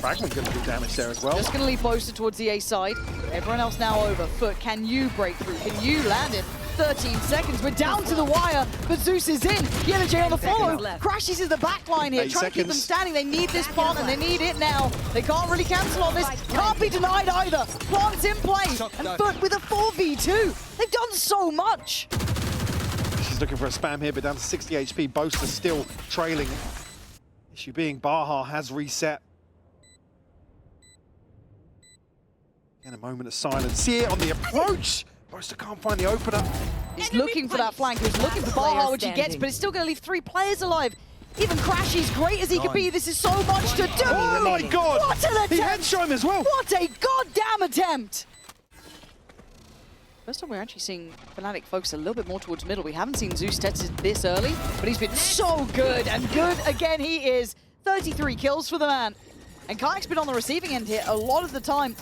Fragment going to do damage there as well.
Just going to leave Bosa towards the A side. Everyone else now over. FUT, can you break through? Can you land it? 13 seconds. We're down to the wire, but Zeus is in. Yellowjay on the follow.
left.
Crashes in the back line here,
8
trying to keep them
seconds.
standing. They need this plant, and they need it now. They can't really cancel on this. Can't be denied either. Plant's in play, and FUT with a 4v2. They've done so much.
She's looking for a spam here, but down to 60 HP. Boaster still trailing. Issue being Baha has reset. And a moment of silence here on the approach. Boaster can't find the opener.
He's looking for that flank. He's looking for
Player
Baha, which he gets,
standing.
but it's still going to leave 3 players alive. Even Crashy's great as he could be. This is so much to do.
Oh my God!
What an
He
attempt!
headshot him as well.
What a goddamn attempt! First time we're actually seeing Fnatic focus a little bit more towards middle. We haven't seen Zeus tested this early, but he's been so good, and good again he is. 33 kills for the man. And Kayak's been on the receiving end here a lot of the time.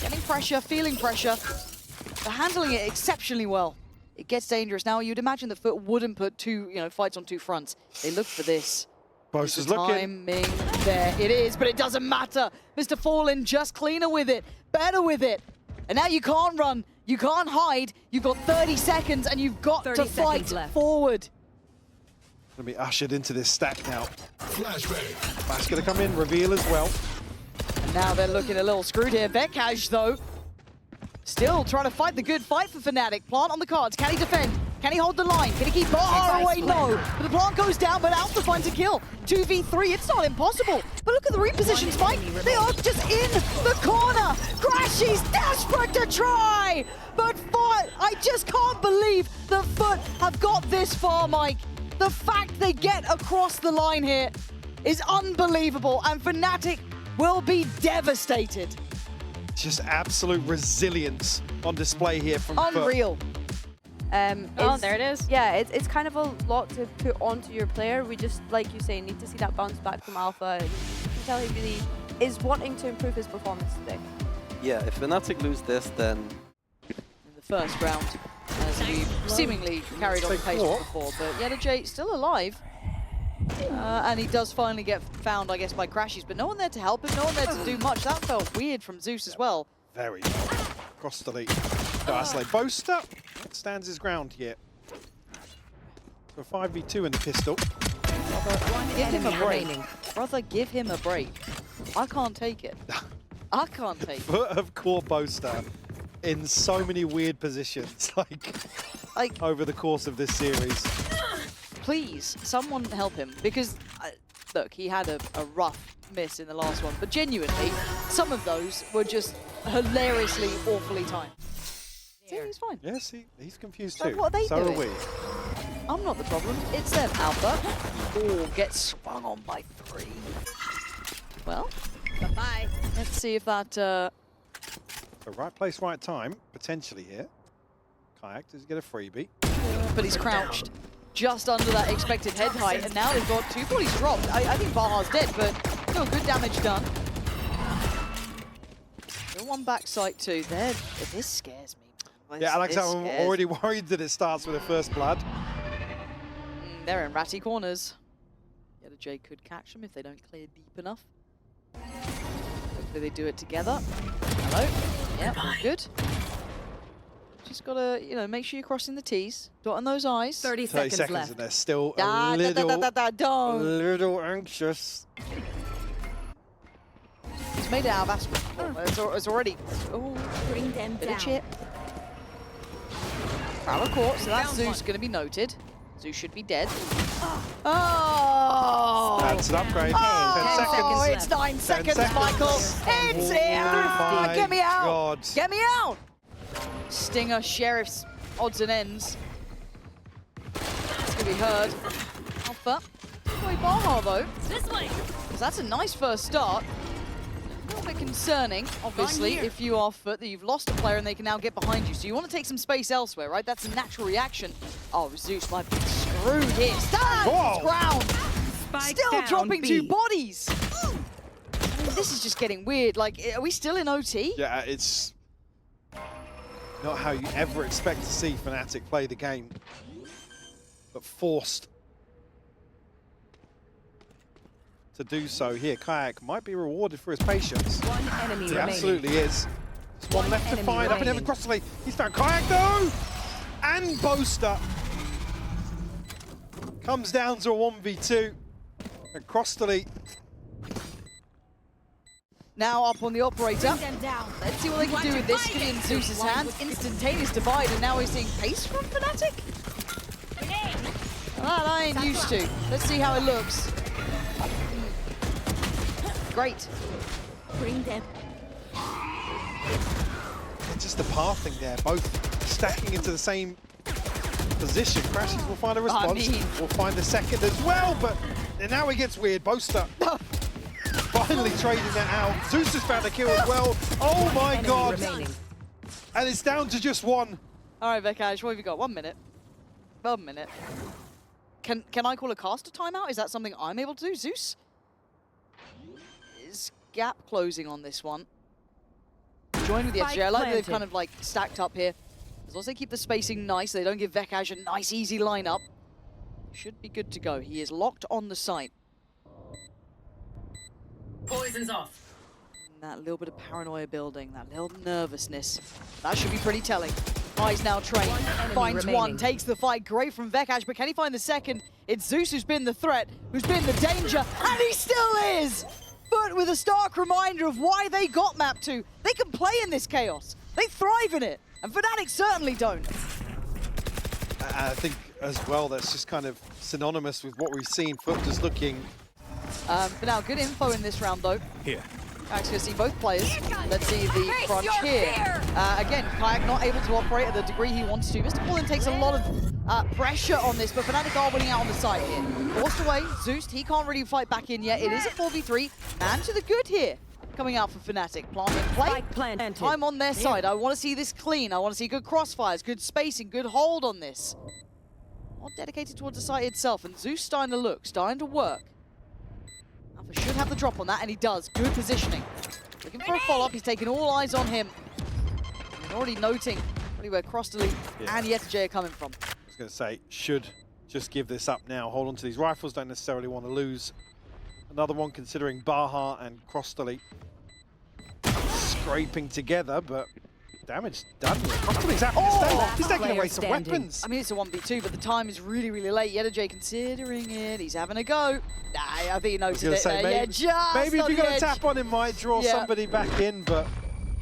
Getting pressure, feeling pressure, but handling it exceptionally well. it gets dangerous. Now, you'd imagine the FUT wouldn't put two, fights on two fronts. They look for this.
Boaster's looking.
Timing there. It is, but it doesn't matter. Mr. Fallen just cleaner with it, better with it. And now you can't run, you can't hide. You've got 30 seconds and you've got to fight forward.
Gonna be ushered into this stack now.
Flashbang.
Flash gonna come in, reveal as well.
And now they're looking a little screwed here. Vekaj, though, still trying to fight the good fight for Fnatic. Plant on the cards. Can he defend? Can he hold the line? Can he keep Baha away? No. But the plant goes down, but Alpha finds a kill. 2v3, it's not impossible. But look at the reposition spike. They are just in the corner. Crashy's desperate to try. But FUT, I just can't believe the FUT have got this far, Mike. The fact they get across the line here is unbelievable. And Fnatic will be devastated.
Just absolute resilience on display here from FUT.
Unreal.
There it is. Yeah, it's kind of a lot to put onto your player. We just, like you say, need to see that bounce back from Alpha. And you can tell he really is wanting to improve his performance today.
Yeah, if Fnatic lose this, then...
In the first round, as we seemingly carried on the pace before, but J still alive. And he does finally get found, I guess, by Crashies, but no one there to help him, no one there to do much. That felt weird from Zeus as well.
Very across the lead. Boaster stands his ground here. So 5v2 in the pistol.
Give him a break. Brother, give him a break. I can't take it. I can't take it.
FUT of Corp Boaster in so many weird positions, like over the course of this series.
Please, someone help him, because look, he had a rough miss in the last one, but genuinely, some of those were just hilariously, awfully timed. See, he's fine.
Yes, he's confused
so
too.
What are they
so
doing?
are we.
I'm not the problem. It's them, Alpha. Oh, gets swung on by 3. Well,
bye-bye.
Let's see if that...
The right place, right time, potentially here. Kayak, does he get a freebie?
But he's crouched just under that expected head height, and now they've got 2 bodies dropped. I think Baha's dead, but still good damage done. Still one backside too. This scares me.
Yeah, Alex, I'm already worried that it starts with a first blood.
They're in ratty corners. J could catch them if they don't clear deep enough. Hopefully they do it together. Hello. Yeah, all good. Just gotta, make sure you're crossing the T's, dotting those I's.
30 seconds left.
And they're still a little anxious.
He's made it out of Aspen. It's already. Oh,
Bring them
bit
down.
of chip. Power court, so that's Zeus going to be noted. Zeus should be dead. Oh!
That's an upgrade.
Oh,
10
it's
seconds.
9 seconds,
seconds.
Michael. It's here!
My
Get me out!
God.
Get me out! Stinger, Sheriff's odds and ends. It's going to be heard. Alpha. Boy, Baha, though.
This way.
So that's a nice first start. A little bit concerning, obviously, if you are FUT, that you've lost a player and they can now get behind you. So you want to take some space elsewhere, right? That's a natural reaction. Oh, Zeus might be screwed here. Stands his ground.
Spike
Still
down
dropping
B.
2 bodies. I mean, this is just getting weird. Like, are we still in OT?
Yeah, it's not how you ever expect to see Fnatic play the game, but forced to do so here. Kayak might be rewarded for his patience.
One enemy
He
remaining.
absolutely is. There's one left to
enemy
find. Up and
remaining.
over across the lead. He's found Kayak though! And Boaster comes down to a 1v2 across the lead.
Now up on the operator.
Bring them down.
Let's see what they can do with this. Get in Zeus's hands. Instantaneous divide, and now we're seeing pace from Fnatic. That I ain't used to. Let's see how it looks. Great.
Bring them.
Just the pathing there, both stacking into the same position. Crashies will find a response. We'll find the second as well, but now it gets weird. Boaster finally trading that out. Zeus has found a kill as well. Oh my God. And it's down to just one.
All right, Vekaj, what have you got? 1 minute. 1 minute. Can I call a caster timeout? Is that something I'm able to do? Zeus is gap closing on this one. Join with the SJ. I like that they've kind of like stacked up here. As long as they keep the spacing nice, they don't give Vekaj a nice, easy lineup, should be good to go. He is locked on the site.
Poison's off.
That little bit of paranoia building, that little nervousness, that should be pretty telling. Eyes now trained, finds one, takes the fight. Great from Vekaj, but can he find the second? It's Zeus who's been the threat, who's been the danger, and he still is! But with a stark reminder of why they got map 2. They can play in this chaos. They thrive in it, and Fnatic certainly don't.
I think as well, that's just kind of synonymous with what we've seen. FUT just looking...
For now, good info in this round though.
Here.
Actually, going to see both players. Let's see the crunch here. Again, Kayak not able to operate at the degree he wants to. Mr. Fallen takes a lot of pressure on this, but Fnatic are winning out on the side here. Forced away, Zeus, he can't really fight back in yet. It is a 4v3, and to the good here. Coming out for Fnatic. Plant in play. Time on their side. I want to see this clean. I want to see good crossfires, good spacing, good hold on this. Not dedicated towards the site itself, and Zeus starting to look, starting to work. Alpha should have the drop on that, and he does. Good positioning. Looking for a follow-up. He's taking all eyes on him. And already noting really where Crostally and Yetj are coming from.
I was going to say, should just give this up now. Hold on to these rifles. Don't necessarily want to lose another one, considering Baha and Crostally scraping together, but damage done. Crostaly's happy to stay. He's taking away some weapons.
I mean, it's a 1v2, but the time is really, really late. Yetj considering it. He's having a go. Nah, I think he noticed it.
Say, maybe if you got a tap on him, might draw somebody back in, but...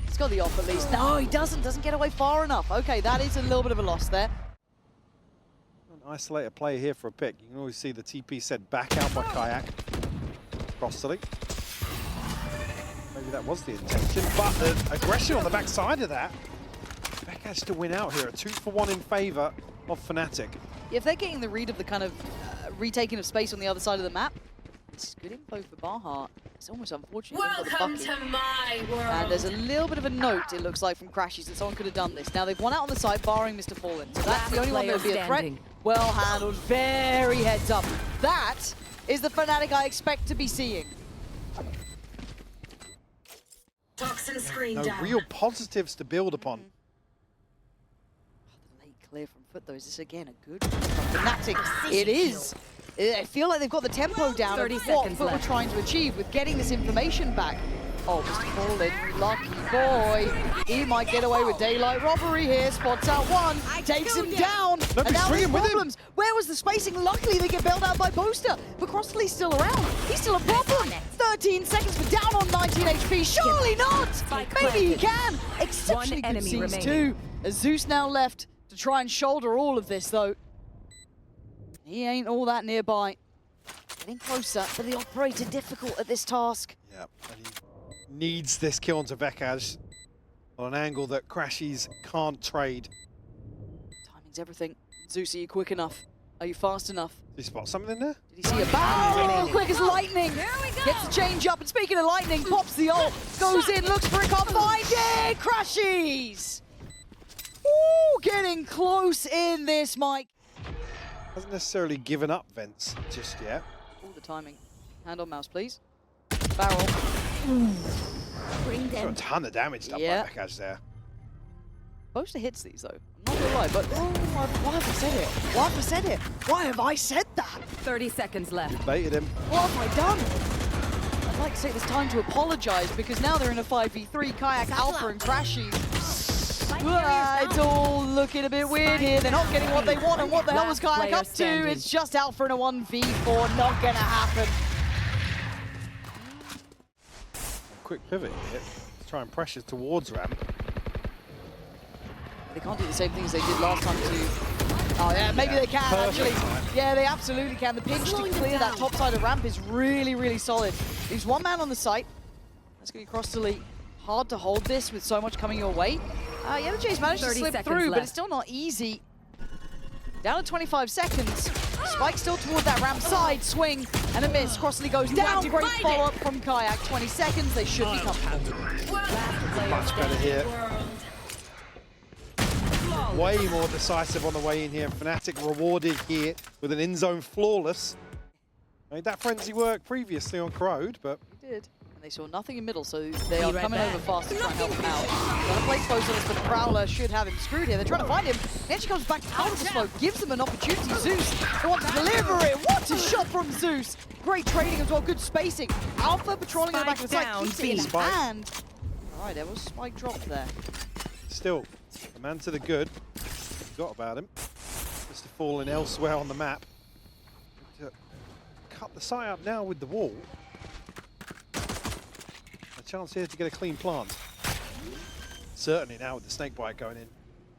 He's got the off at least. No, he doesn't. Doesn't get away far enough. Okay, that is a little bit of a loss there.
An isolated player here for a pick. You can always see the TP set back out by Kayak. Crostally. Maybe that was the intention, but the aggression on the backside of that. Vekaj to win out here. A 2-for-1 in favor of Fnatic.
If they're getting the read of the kind of retaking of space on the other side of the map, this is good info for Baha. It's almost unfortunate.
Welcome to my world.
And there's a little bit of a note, it looks like, from Crashies that someone could have done this. Now, they've won out on the side, barring Mr. Fallen. So that's the only one that would be a threat. Well handled, very heads up. That is the Fnatic I expect to be seeing.
Toxin screen
No
down.
real positives to build upon.
The late clear from FUT, though. Is this again a good one from Fnatic? It is. I feel like they've got the tempo down of what FUT were trying to achieve with getting this information back. Oh, Mr. Fallen, lucky boy. He might get away with daylight robbery here. Spots out one, takes him down. And now there's problems. Where was the spacing? Luckily, they get bailed out by Boaster. But Crostly's still around. He's still a problem. 13 seconds, but down on 19 HP. Surely not. Maybe he can. Exceptionally good scenes too. As Zeus now left to try and shoulder all of this, though. He ain't all that nearby. Getting closer, but the operator difficult at this task.
Yeah, and he needs this kill onto Vekaj on an angle that Crashies can't trade.
Timing's everything. Zeus, are you quick enough? Are you fast enough?
Did he spot something there?
Did he see a bow? Quick as lightning! Gets the change up, and speaking of lightning, pops the ult, goes in, looks for it, can't find it! Crashies! Ooh, getting close in this, Mike.
Hasn't necessarily given up Vince just yet.
All the timing. Hand on mouse, please. Barrel.
Bring
Got a
them.
ton of damage done by Vekaj there.
Boaster hits these, though. I'm not gonna lie, but why have I said it? Why have I said it? Why have I said that?
30 seconds left.
Baited him.
What have I done? I'd like to take this time to apologize because now they're in a 5v3. Kayak, Alpha, and Crashies. It's all looking a bit weird here. They're not getting what they want, and what the hell was Kayak up to? It's just Alpha in a 1v4. Not gonna happen.
Quick pivot here. Try and pressure towards ramp.
They can't do the same thing as they did last time to... Oh yeah, maybe they can actually. Yeah, they absolutely can. The pinch to clear that top side of ramp is really, really solid. There's one man on the site. That's going to be Crostally. Hard to hold this with so much coming your way. Yeah, the Jays managed to slip through, but it's still not easy. Down to 25 seconds. Spike still toward that ramp side. Swing and a miss. Crostally goes down. Great follow-up from Kayak. 20 seconds. They should be comfortable.
Much better here. Way more decisive on the way in here. Fnatic rewarded here with an in-zone flawless. Made that frenzy work previously on Corrode, but...
He did. And they saw nothing in middle, so they are coming over fast to try and help him out. Got a plate close on this, but the Prowler should have him screwed here. They're trying to find him. He actually comes back out of the smoke, gives them an opportunity. Zeus, they want to deliver it. What a shot from Zeus. Great trading as well, good spacing. Alpha patrolling in the back of the site, keeps it in hand. All right, there was spike drop there.
Still, a man to the good. Forgot about him. Just falling elsewhere on the map. To cut the site up now with the wall. A chance here to get a clean plant. Certainly now with the snakebite going in.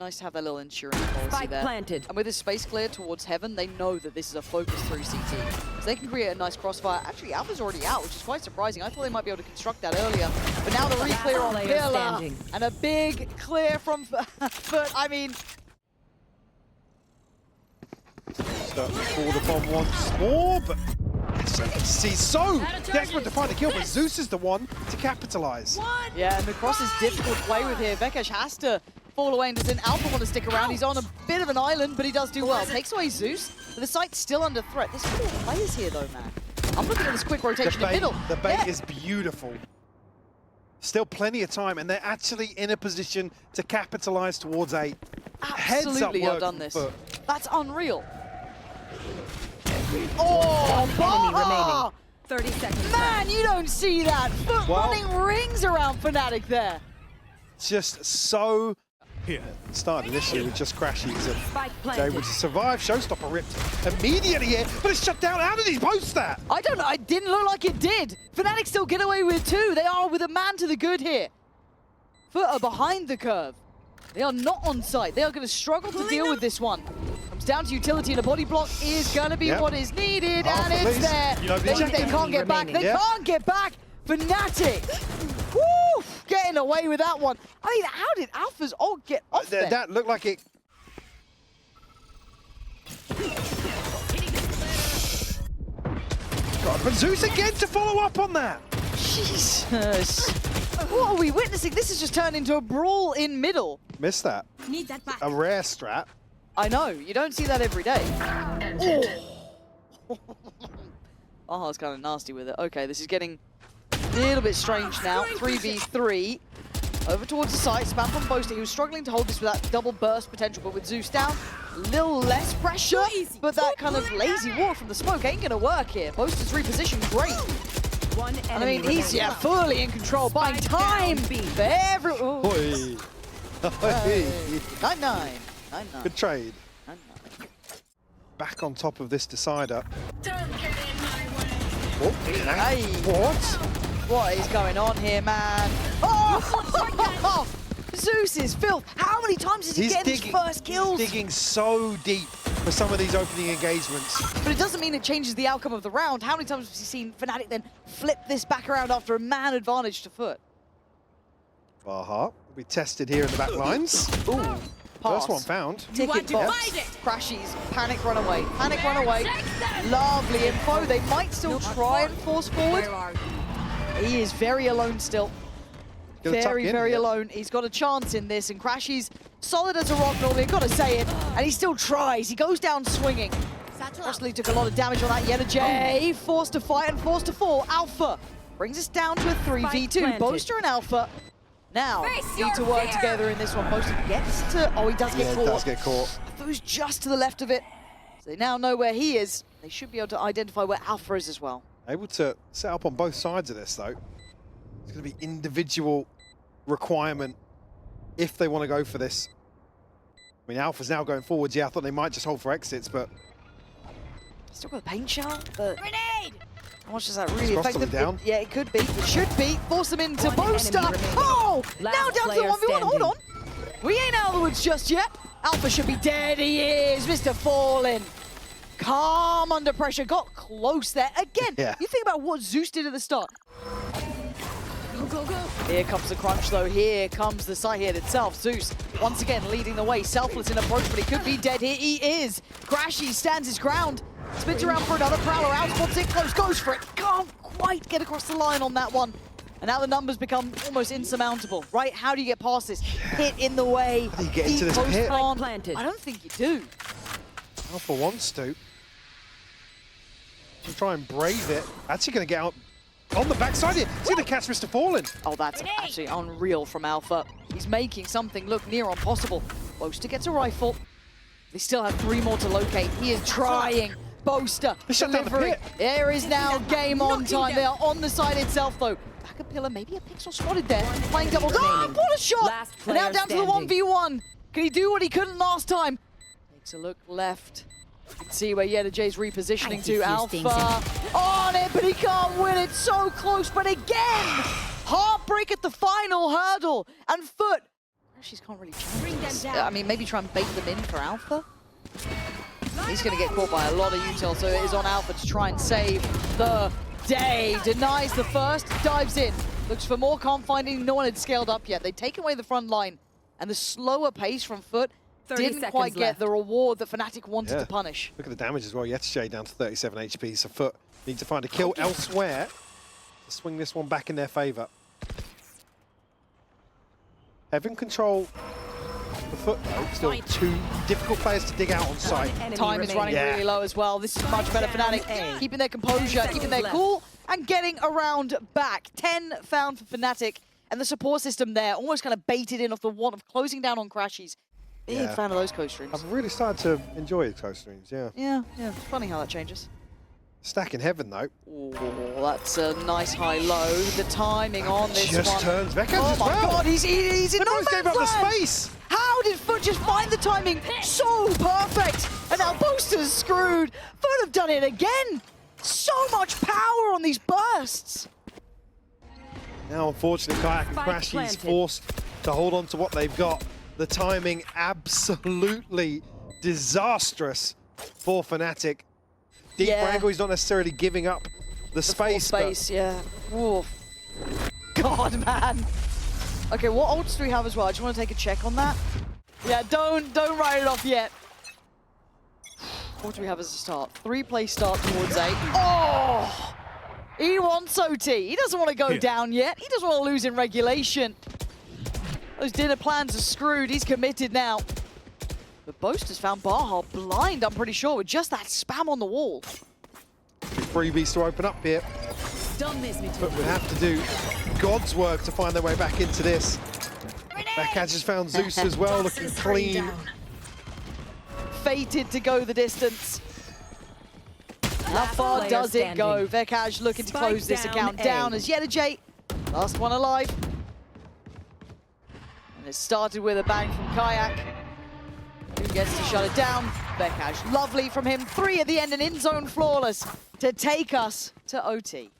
Nice to have that little insurance policy there.
Planted.
And with this space clear towards heaven, they know that this is a focus through CT. So they can create a nice crossfire. Actually, Alpha's already out, which is quite surprising. I thought they might be able to construct that earlier. But now the re-clear on Pillar. And a big clear from FUT. I mean...
Start to fall the bomb once more, but he's so desperate to find a kill, but Zeus is the one to capitalize.
Yeah, and the cross is difficult to play with here. Vekesh has to fall away, and does an Alpha want to stick around? He's on a bit of an island, but he does do well. Takes away Zeus, but the site's still under threat. There's 4 players here though, man. I'm looking at this quick rotation in the middle.
The bait is beautiful. Still plenty of time, and they're actually in a position to capitalize towards 8.
Absolutely
Heads up
have done this.
FUT.
That's unreal. Oh,
Enemy remaining. 30 seconds.
Man, you don't see that. FUT running rings around Fnatic there.
Just so... Here. Started this year with just crashes and able to survive. Showstopper ripped immediately here, but it's shut down. How did he post that?
I don't know. It didn't look like it did. Fnatic still get away with 2. They are with a man to the good here. FUT are behind the curve. They are not on site. They are going to struggle to deal with this one. Comes down to utility, and a body block is going to be what is needed, and it's there. They can't get back. They can't get back. Fnatic. Woo! Getting away with that one. I mean, how did Alpha's ult get off there?
That looked like it... But Zeus again to follow up on that.
Jesus. What are we witnessing? This has just turned into a brawl in middle.
Missed that.
Need that back.
A rare strat.
I know. You don't see that every day. Oh, oh, it's kind of nasty with it. Okay, this is getting a little bit strange now. 3v3. Over towards the site. Spam from Boaster. He was struggling to hold this with that double burst potential, but with Zeus down, a little less pressure. But that kind of lazy walk from the smoke ain't going to work here. Boaster's repositioned great. And I mean, he's fully in control, buying time for every... Oh. 9-9.
Good trade. Back on top of this decider.
Don't get in my way.
Oh,
Hey. What is going on here, man? Oh! Zeus is filth. How many times is he getting his first kills?
He's digging so deep for some of these opening engagements.
But it doesn't mean it changes the outcome of the round. How many times have we seen Fnatic then flip this back around after a man advantage to FUT?
Baha will be tested here in the back lines.
Ooh, pass.
First one found.
Ticket box. Crashes. Panic run away. Panic run away. Lovely info. They might still try and force forward. He is very alone still. Very alone. He's got a chance in this, and Crashy's solid as a rock normally, I've got to say it, and he still tries. He goes down swinging. Crossly took a lot of damage on that. Yeta J forced to fight and forced to fall. Alpha brings us down to a 3v2. Boaster and Alpha now need to work together in this one. Boaster gets to... Oh, he does get caught.
Does get caught.
I thought he was just to the left of it. So they now know where he is. They should be able to identify where Alpha is as well.
Able to set up on both sides of this, though. It's going to be individual requirement if they want to go for this. I mean, Alpha's now going forwards. Yeah, I thought they might just hold for exits, but...
Still got a paint shell, but...
Grenade!
How much does that really affect them?
Down.
Yeah, it could be. It should be. Force them into Boaster. Oh! Now down to the 1v1. Hold on. We ain't out of the woods just yet. Alpha should be dead. He is. Mr. Fallen. Calm under pressure. Got close there. Again, you think about what Zeus did at the start.
Go, go, go.
Here comes the crunch, though. Here comes the side hit itself. Zeus, once again, leading the way. Selfless in approach, but he could be dead here. He is. Crashy stands his ground. Spins around for another Prowler. Outspots it close. Goes for it. Can't quite get across the line on that one. And now the numbers become almost insurmountable, right? How do you get past this? Hit in the way.
How do you get into this pit?
Planted.
I don't think you do.
Alpha wants to. Try and brave it. Actually going to get out on the backside here. See the catch Mr. Fallen.
Oh, that's absolutely unreal from Alpha. He's making something look near impossible. Boaster gets a rifle. They still have 3 more to locate. He is trying. Boaster delivering. There is now game on time. They are on the side itself, though. Back a pillar, maybe a pixel spotted there. Playing double. Oh, what a shot! And now down to the 1v1. Can he do what he couldn't last time? Takes a look left. You can see where YetaJ's repositioning to. Alpha on it, but he can't win it. So close, but again, heartbreak at the final hurdle. And FUT, she can't really challenge. I mean, maybe try and bait them in for Alpha. He's going to get caught by a lot of util, so it is on Alpha to try and save the day. Denies the first, dives in, looks for more, can't find any. No one had scaled up yet. They'd taken away the front line, and the slower pace from FUT didn't quite get the reward that Fnatic wanted to punish.
Look at the damage as well. YetaJ down to 37 HP, so FUT need to find a kill elsewhere to swing this one back in their favor. Heaven control for FUT, though. Still 2 difficult players to dig out on site.
Time is running really low as well. This is much better for Fnatic. Keeping their composure, keeping their cool, and getting around back. 10 found for Fnatic, and the support system there almost kind of baited in off the want of closing down on Crashies. Big fan of those close streams.
I've really started to enjoy the close streams, yeah.
Yeah. It's funny how that changes.
Stack in Heaven, though.
Oh, that's a nice high-low. The timing on this
just
one.
Turns Vekaj
oh
as
my
well.
God, he's in no
gave up the space.
How did FUT just find the timing so perfect? And now Boaster's screwed. FUT have done it again. So much power on these bursts.
Now, unfortunately, Kayak and Crashies forced to hold on to what they've got. The timing absolutely disastrous for Fnatic. Deep Wrangle, he's not necessarily giving up the space.
Yeah. Oof. God, man. Okay, what ults do we have as well? I just want to take a check on that. Yeah, don't write it off yet. What do we have as a start? 3-play start towards A. Oh! He wants OT. He doesn't want to go down yet. He doesn't want to lose in regulation. Those dinner plans are screwed. He's committed now. But Boaster's found Baha blind, I'm pretty sure, with just that spam on the wall.
Freebies to open up here. But we have to do God's work to find their way back into this. Vekaj has found Zeus as well, looking clean.
Fated to go the distance. How far does it go? Vekaj looking to close this account down as YetaJ, last one alive. And it started with a bang from Kayak. Who gets to shut it down? Vekaj, lovely from him. 3 at the end and in-zone flawless to take us to OT.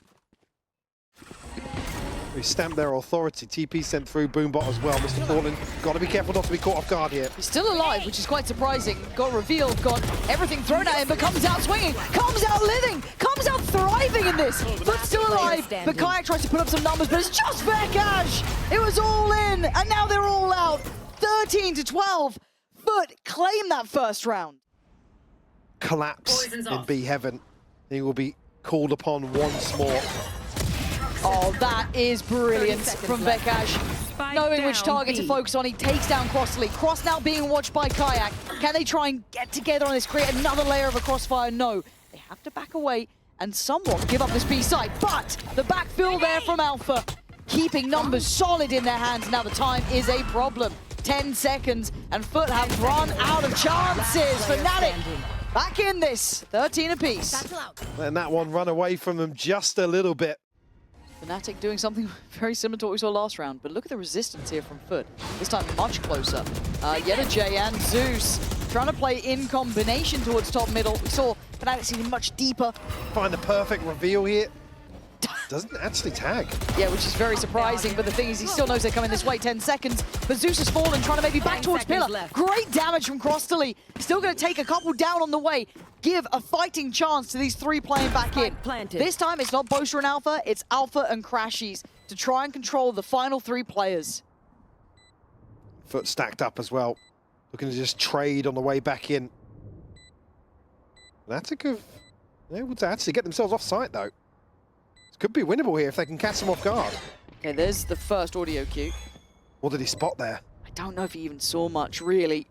We stamped their authority. TP sent through, Boombot as well. Mr. Fallen, got to be careful not to be caught off guard here.
He's still alive, which is quite surprising. Got revealed, got everything thrown at him, but comes out swinging, comes out living, comes out thriving in this. But still alive. But Kayak tries to put up some numbers, but it's just Vekaj. It was all in, and now they're all out. 13-12. FUT claim that first round.
Collapse in B Heaven. He will be called upon once more.
Oh, that is brilliant from Vekaj. Knowing which target to focus on, he takes down Crossley. Cross now being watched by Kayak. Can they try and get together on this, create another layer of a crossfire? No. They have to back away and somewhat give up this B side. But the backfill there from Alpha, keeping numbers solid in their hands. Now the time is a problem. 10 seconds, and FUT have run out of chances. Fnatic back in this, 13 apiece.
And that one run away from them just a little bit.
Fnatic doing something very similar to what we saw last round, but look at the resistance here from FUT. This time much closer. YetaJ and Zeus trying to play in combination towards top middle. We saw Fnatic seeing much deeper.
Find the perfect reveal here. Doesn't actually tag.
Yeah, which is very surprising, but the thing is he still knows they're coming this way. 10 seconds, but Zeus has fallen, trying to maybe back towards pillar. Great damage from Crossley. Still going to take a couple down on the way. Give a fighting chance to these 3 playing back in. This time it's not Boaster and Alpha, it's Alpha and Crashies to try and control the final 3 players.
FUT stacked up as well. Looking to just trade on the way back in. Fnatic have been able to actually get themselves off site though. This could be winnable here if they can catch them off guard.
Okay, there's the first audio cue.
What did he spot there?
I don't know if he even saw much, really.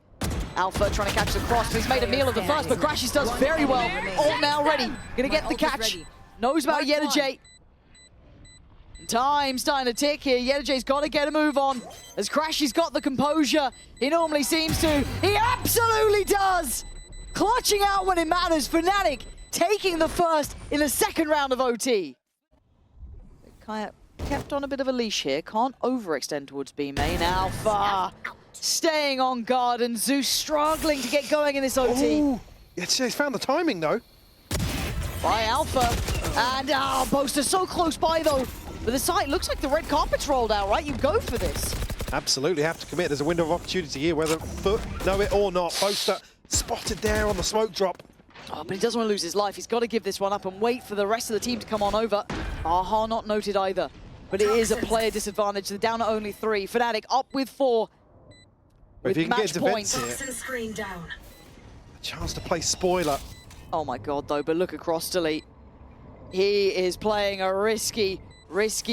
Alpha trying to catch the cross, but he's made a meal of the first, but Crashies does very well. All now ready. Gonna get the catch. Knows about YetaJ. Time starting to tick here. YettaJay's got to get a move on. As Crashy's got the composure he normally seems to. He absolutely does! Clutching out when it matters. Fnatic taking the first in the second round of OT. Kind of kept on a bit of a leash here. Can't overextend towards B main. Alpha staying on guard, and Zeus struggling to get going in this OT.
Ooh. YettaJay's found the timing though.
By Alpha. And Boaster so close by though. But the site looks like the red carpet's rolled out, right? You go for this.
Absolutely have to commit. There's a window of opportunity here, whether FUT know it or not. Boaster spotted there on the smoke drop.
Oh, but he doesn't want to lose his life. He's got to give this one up and wait for the rest of the team to come on over. Aha, not noted either. But it is a player disadvantage. They're down at only 3. Fnatic up with 4.
But if you can get
match
into
points.
Screen down.
A chance to play spoiler.
Oh my god, though, but look across Delete. He is playing a risky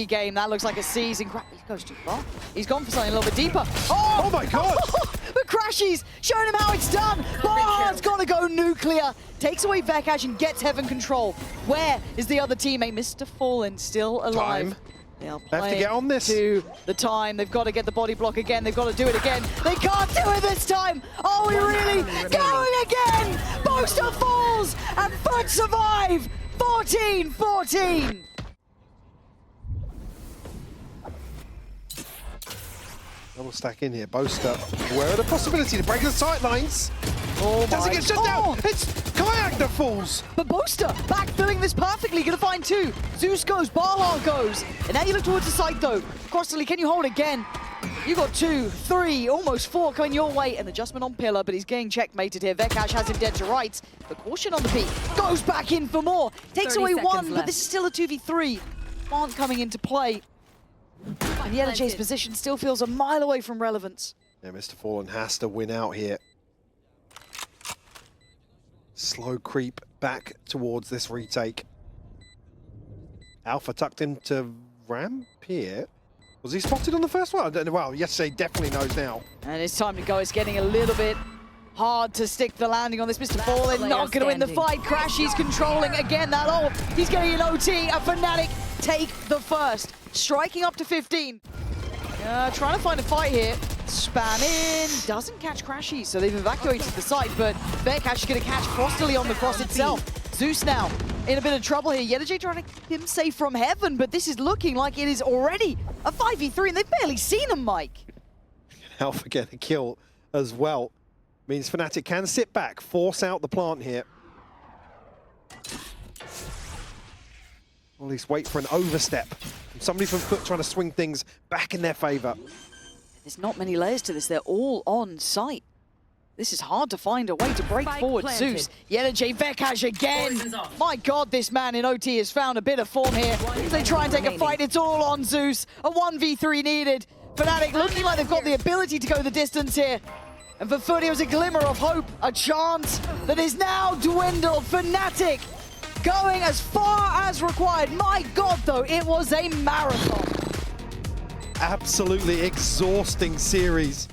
game. That looks like a season. He goes too far. He's gone for something a little bit deeper.
Oh my god!
But Crashy's showing him how it's done. Barhar's got to go nuclear. Takes away Vekash and gets Heaven control. Where is the other teammate? Mr. Fallen still alive.
Time.
They are
They have to get on this.
to the time. They've got to get the body block again. They've got to do it again. They can't do it this time. Are we really going again? Boaster falls and FUT survive. 14-14.
Double stack in here. Boaster aware of the possibility to break the sight lines.
Oh
Doesn't
my
get shut
God.
down. It's Kayak that falls.
But Boaster backfilling this perfectly. Gonna find 2. Zeus goes, Barhar goes. And now you look towards the side though. Crossley, can you hold again? You got 2, 3, almost 4 coming your way. An adjustment on Pillar, but he's getting checkmated here. Vekash has him dead to rights. The caution on the peak. Goes back in for more. Takes
30
away 1,
seconds
but
left.
this is still a 2v3. Aren't coming into play. And YettaJay's position still feels a mile away from relevance.
Yeah, Mr. Fallen has to win out here. Slow creep back towards this retake. Alpha tucked into ramp here. Was he spotted on the first one? I don't know. Well, YettaJay definitely knows now.
And it's time to go. It's getting a little bit hard to stick the landing on this Mr. Fallen. Not going to win the fight. Crashy's controlling again that ult. He's getting an OT. A Fnatic take the first. Striking up to 15. Trying to find a fight here. Spam in. Doesn't catch Crashy, so they've evacuated the site, but Vekash is going to catch Frostily on the cross itself. Zeus now in a bit of trouble here. YettaJay trying to keep him safe from Heaven, but this is looking like it is already a 5v3, and they've barely seen him, Mike.
Alpha get a kill as well. Means Fnatic can sit back, force out the plant here. Or at least wait for an overstep from somebody from FUT trying to swing things back in their favor.
There's not many layers to this. They're all on site. This is hard to find a way to break
Spike
forward.
planted.
Zeus, Vekash
Poison's
again.
off.
My God, this man in OT has found a bit of form here. If they try and take a fight, it's all on Zeus. A 1v3 needed. Fnatic looking like they've got the ability to go the distance here. And for FUT, it was a glimmer of hope, a chance that is now dwindled. Fnatic going as far as required. My God, though, it was a marathon.
Absolutely exhausting series.